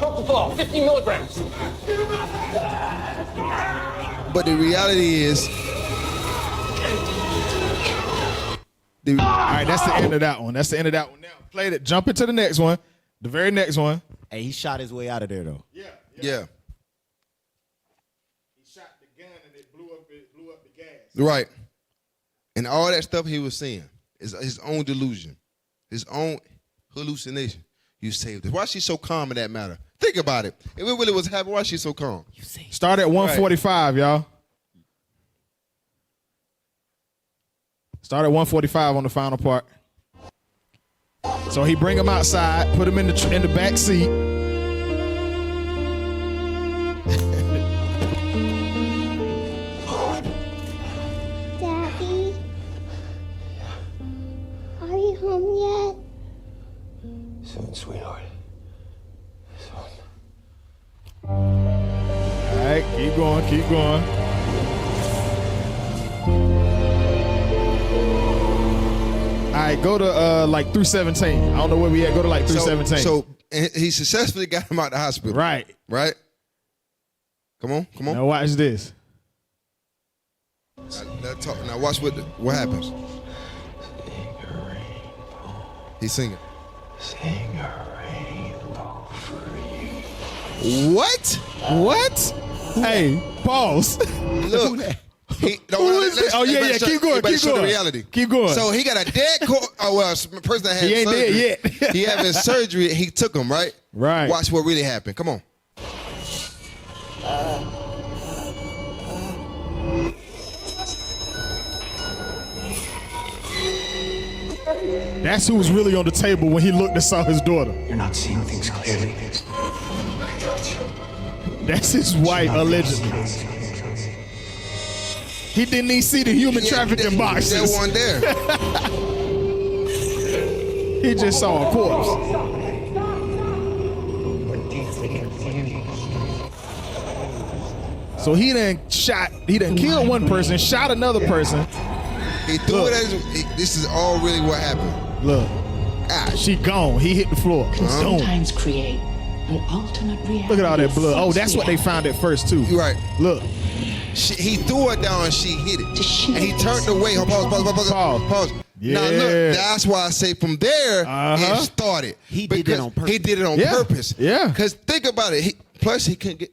Propofol, 50 milligrams. But the reality is, all right, that's the end of that one. That's the end of that one. Now, play it. Jump into the next one. The very next one. Hey, he shot his way out of there, though. Yeah. He shot the gun and it blew up the gas. Right. And all that stuff he was seeing is his own delusion, his own hallucination. You saved us. Why is she so calm in that matter? Think about it. If it really was happening, why is she so calm? Start at 145, y'all. Start at 145 on the final part. So he bring him outside, put him in the back seat. Daddy? Are you home yet? Soon, sweetheart. Soon. All right, keep going. All right, go to like 317. I don't know where we at. Go to like 317. So he successfully got him out the hospital. Right. Come on. Now watch this. Now watch what happens. He's singing. Sing a rainbow for you. What? Hey, pause. Look. Who is it? Oh, yeah. Keep going. The reality. Keep going. So he got a dead person that had he ain't surgery. dead yet. He having surgery. He took him, right? Right. Watch what really happened. Come on. That's who was really on the table when he looked and saw his daughter. You're not seeing things clearly. That's his wife, allegedly. He didn't even see the human trafficking boxes. There one there. He just saw a corpse. So he done killed one person, shot another person. He threw it at this is all really what happened. Look. She gone. He hit the floor. Can sometimes create an alternate reality. Look at all that blood. Oh, that's what they found at first too. You're right. Look. He threw it down and she hit it. And he turned away. Pause. Yeah. Now look, that's why I say from there it started. He did it on purpose. He did it on purpose. Yeah. Because think about it. Plus he couldn't get.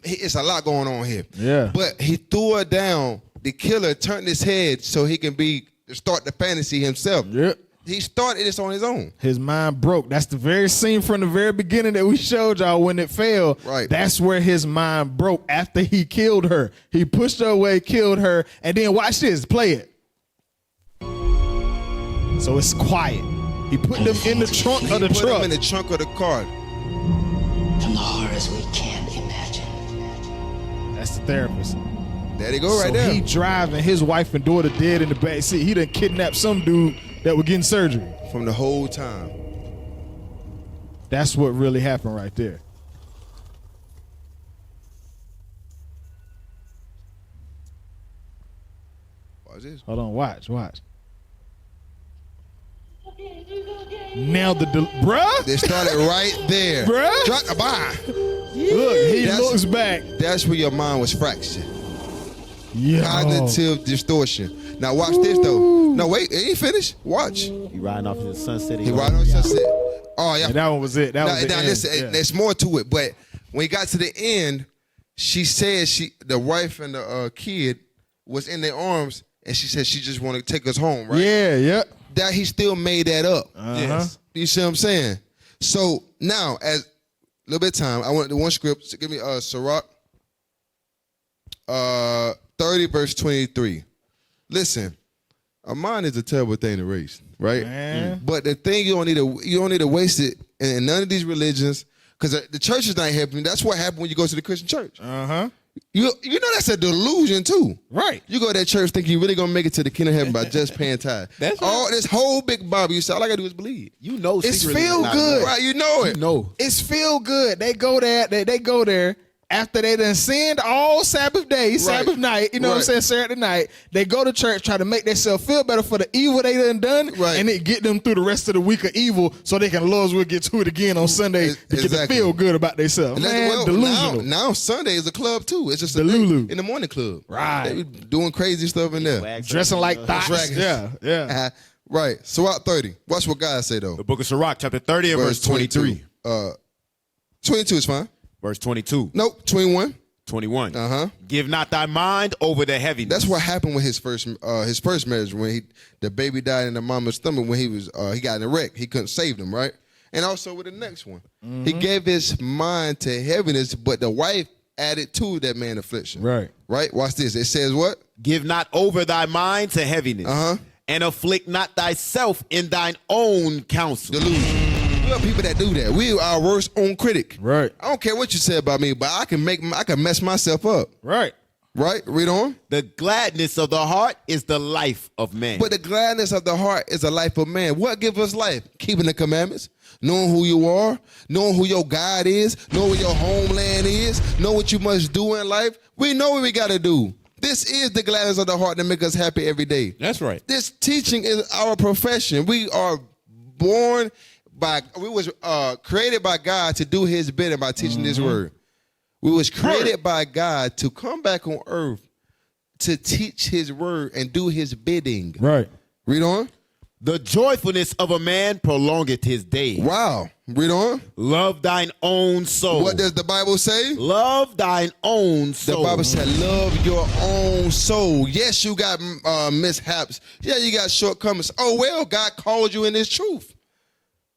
It's a lot going on here. Yeah. But he threw her down. The killer turned his head so he can start the fantasy himself. Yep. He started this on his own. His mind broke. That's the very scene from the very beginning that we showed y'all when it failed. Right. That's where his mind broke after he killed her. He pushed her away, killed her, and then watch this. Play it. So it's quiet. He put them in the trunk of the truck. He put them in the trunk of the car. From the horrors we can't imagine. That's the therapist. There they go right there. So he driving his wife and daughter dead in the back seat. He done kidnapped some dude that was getting surgery. From the whole time. That's what really happened right there. Watch this. Hold on, watch. Now bruh? They started right there. Bruh? Look, he looks back. That's where your mind was fractured. Yo. Cognitive distortion. Now watch this though. No, wait, it ain't finished. Watch. He riding off in the sunset. He riding off the sunset. Oh yeah. And that one was it. That was the end. Listen, there's more to it. But when he got to the end, she said the wife and the kid was in their arms, and she said she just wanted to take us home, right? Yeah. That he still made that up. Yes. You see what I'm saying? So now, as a little bit of time, I want the one script. So give me Sirach 30 verse 23. Listen, a mind is a terrible thing to raise, right? Man. But the thing you don't need to waste it in none of these religions, because the church is not helping. That's what happened when you go to the Christian church. You know that's a delusion too. Right. You go to that church thinking you're really gonna make it to the kingdom of heaven by just paying tithe. That's all this whole big Bible you say, all I gotta do is believe. You know, It's feel good. Right, you know it. No. It's feel good. They go there. They go there after they done sinned all Sabbath day, Sabbath night. You know what I'm saying? Saturday night. They go to church, try to make themselves feel better for the evil they done, and it get them through the rest of the week of evil, so they can Lord's will get to it again on Sunday to get to feel good about themselves. Man, delusional. Now Sunday is a club too. It's just a Lulu in the morning club. Right. They be doing crazy stuff in there. Dressing like thoughts. Yeah. Right. Sirach 30. Watch what God say though. The book of Sirach, chapter 30 and verse 23. 22 is fine. Verse 22. Nope. 21. 21. Give not thy mind over the heaviness. That's what happened with his first marriage when the baby died in the mama's stomach when he got in a wreck. He couldn't save them, right? And also with the next one. He gave his mind to heaviness, but the wife added to that man affliction. Right. Right? Watch this. It says what? Give not over thy mind to heaviness. And afflict not thyself in thine own counsel. Delusion. We are people that do that. We are our worst own critic. Right. I don't care what you say about me, but I can mess myself up. Right. Right? Read on. The gladness of the heart is the life of man. But the gladness of the heart is the life of man. What gives us life? Keeping the commandments, knowing who you are, knowing who your God is, knowing where your homeland is, know what you must do in life. We know what we got to do. This is the gladness of the heart that make us happy every day. That's right. This teaching is our profession. We are we was created by God to do his bidding by teaching this word. We was created by God to come back on earth to teach his word and do his bidding. Right. Read on. The joyfulness of a man prolongeth his days. Wow. Read on. Love thine own soul. What does the Bible say? Love thine own soul. The Bible said, love your own soul. Yes, you got mishaps. Yeah, you got shortcomings. Oh, well, God called you in his truth.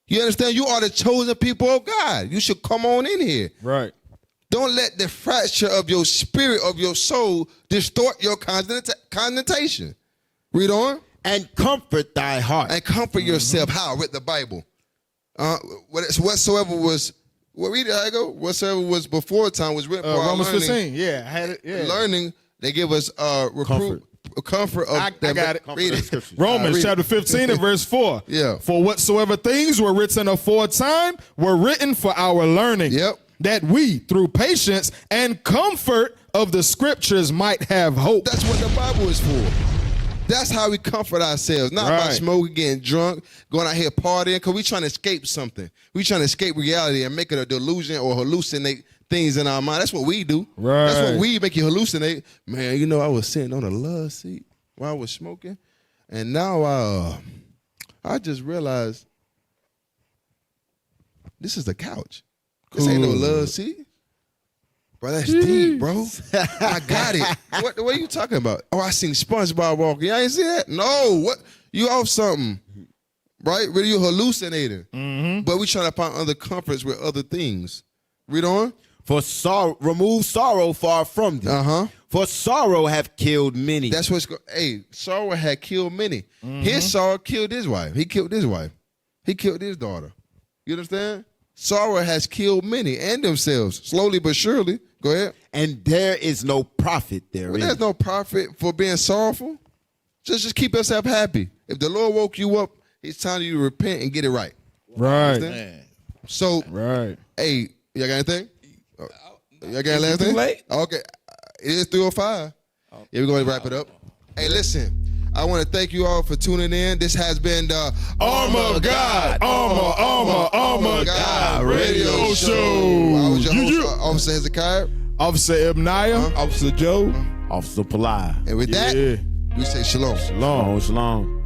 You understand? You are the chosen people of God. You should come on in here. Right. Don't let the fracture of your spirit, of your soul, distort your connotation. Read on. And comfort thy heart. And comfort yourself. How? With the Bible. Whatsoever was, read it, how it go? Whatsoever was before time was written for our Romans learning. 15. Yeah, I had it. Yeah. Learning, they give us comfort of I got it. Read it. Romans chapter 15 and verse 4. Yeah. For whatsoever things were written aforetime were written for our learning. Yep. That we, through patience and comfort of the scriptures might have hope. That's what the Bible is for. That's how we comfort ourselves. Not by smoking, getting drunk, going out here partying, because we trying to escape something. We trying to escape reality and make it a delusion or hallucinate things in our mind. That's what we do. Right. That's what we make you hallucinate. Man, you know, I was sitting on a love seat while I was smoking, and now I just realized this is the couch. This ain't no love seat. Bro, that's deep, bro. I got it. What are you talking about? Oh, I seen SpongeBob walking. You ain't see that? No. What? You off something, right? Really, you hallucinating. Mm-hmm. But we trying to find other comforts with other things. Read on. For remove sorrow far from thee. Uh-huh. For sorrow have killed many. That's what's hey, sorrow had killed many. Mm-hmm. His sorrow killed his wife. He killed his wife. He killed his daughter. You understand? Sorrow has killed many and themselves, slowly but surely. Go ahead. And there is no profit therein. Well, there's no profit for being sorrowful. Just keep yourself happy. If the Lord woke you up, it's time for you to repent and get it right. Right. Man. So, hey, y'all got anything? Y'all got any last thing? Late? Okay. It is 3:05. Yeah, we're going to wrap it up. Hey, listen. I want to thank you all for tuning in. This has been the Armor of God, Armor God Radio Show. I was your host, Officer Hezekiah, Officer Ibniah, Officer Joe, Officer Palai. and with that, we say shalom. Shalom.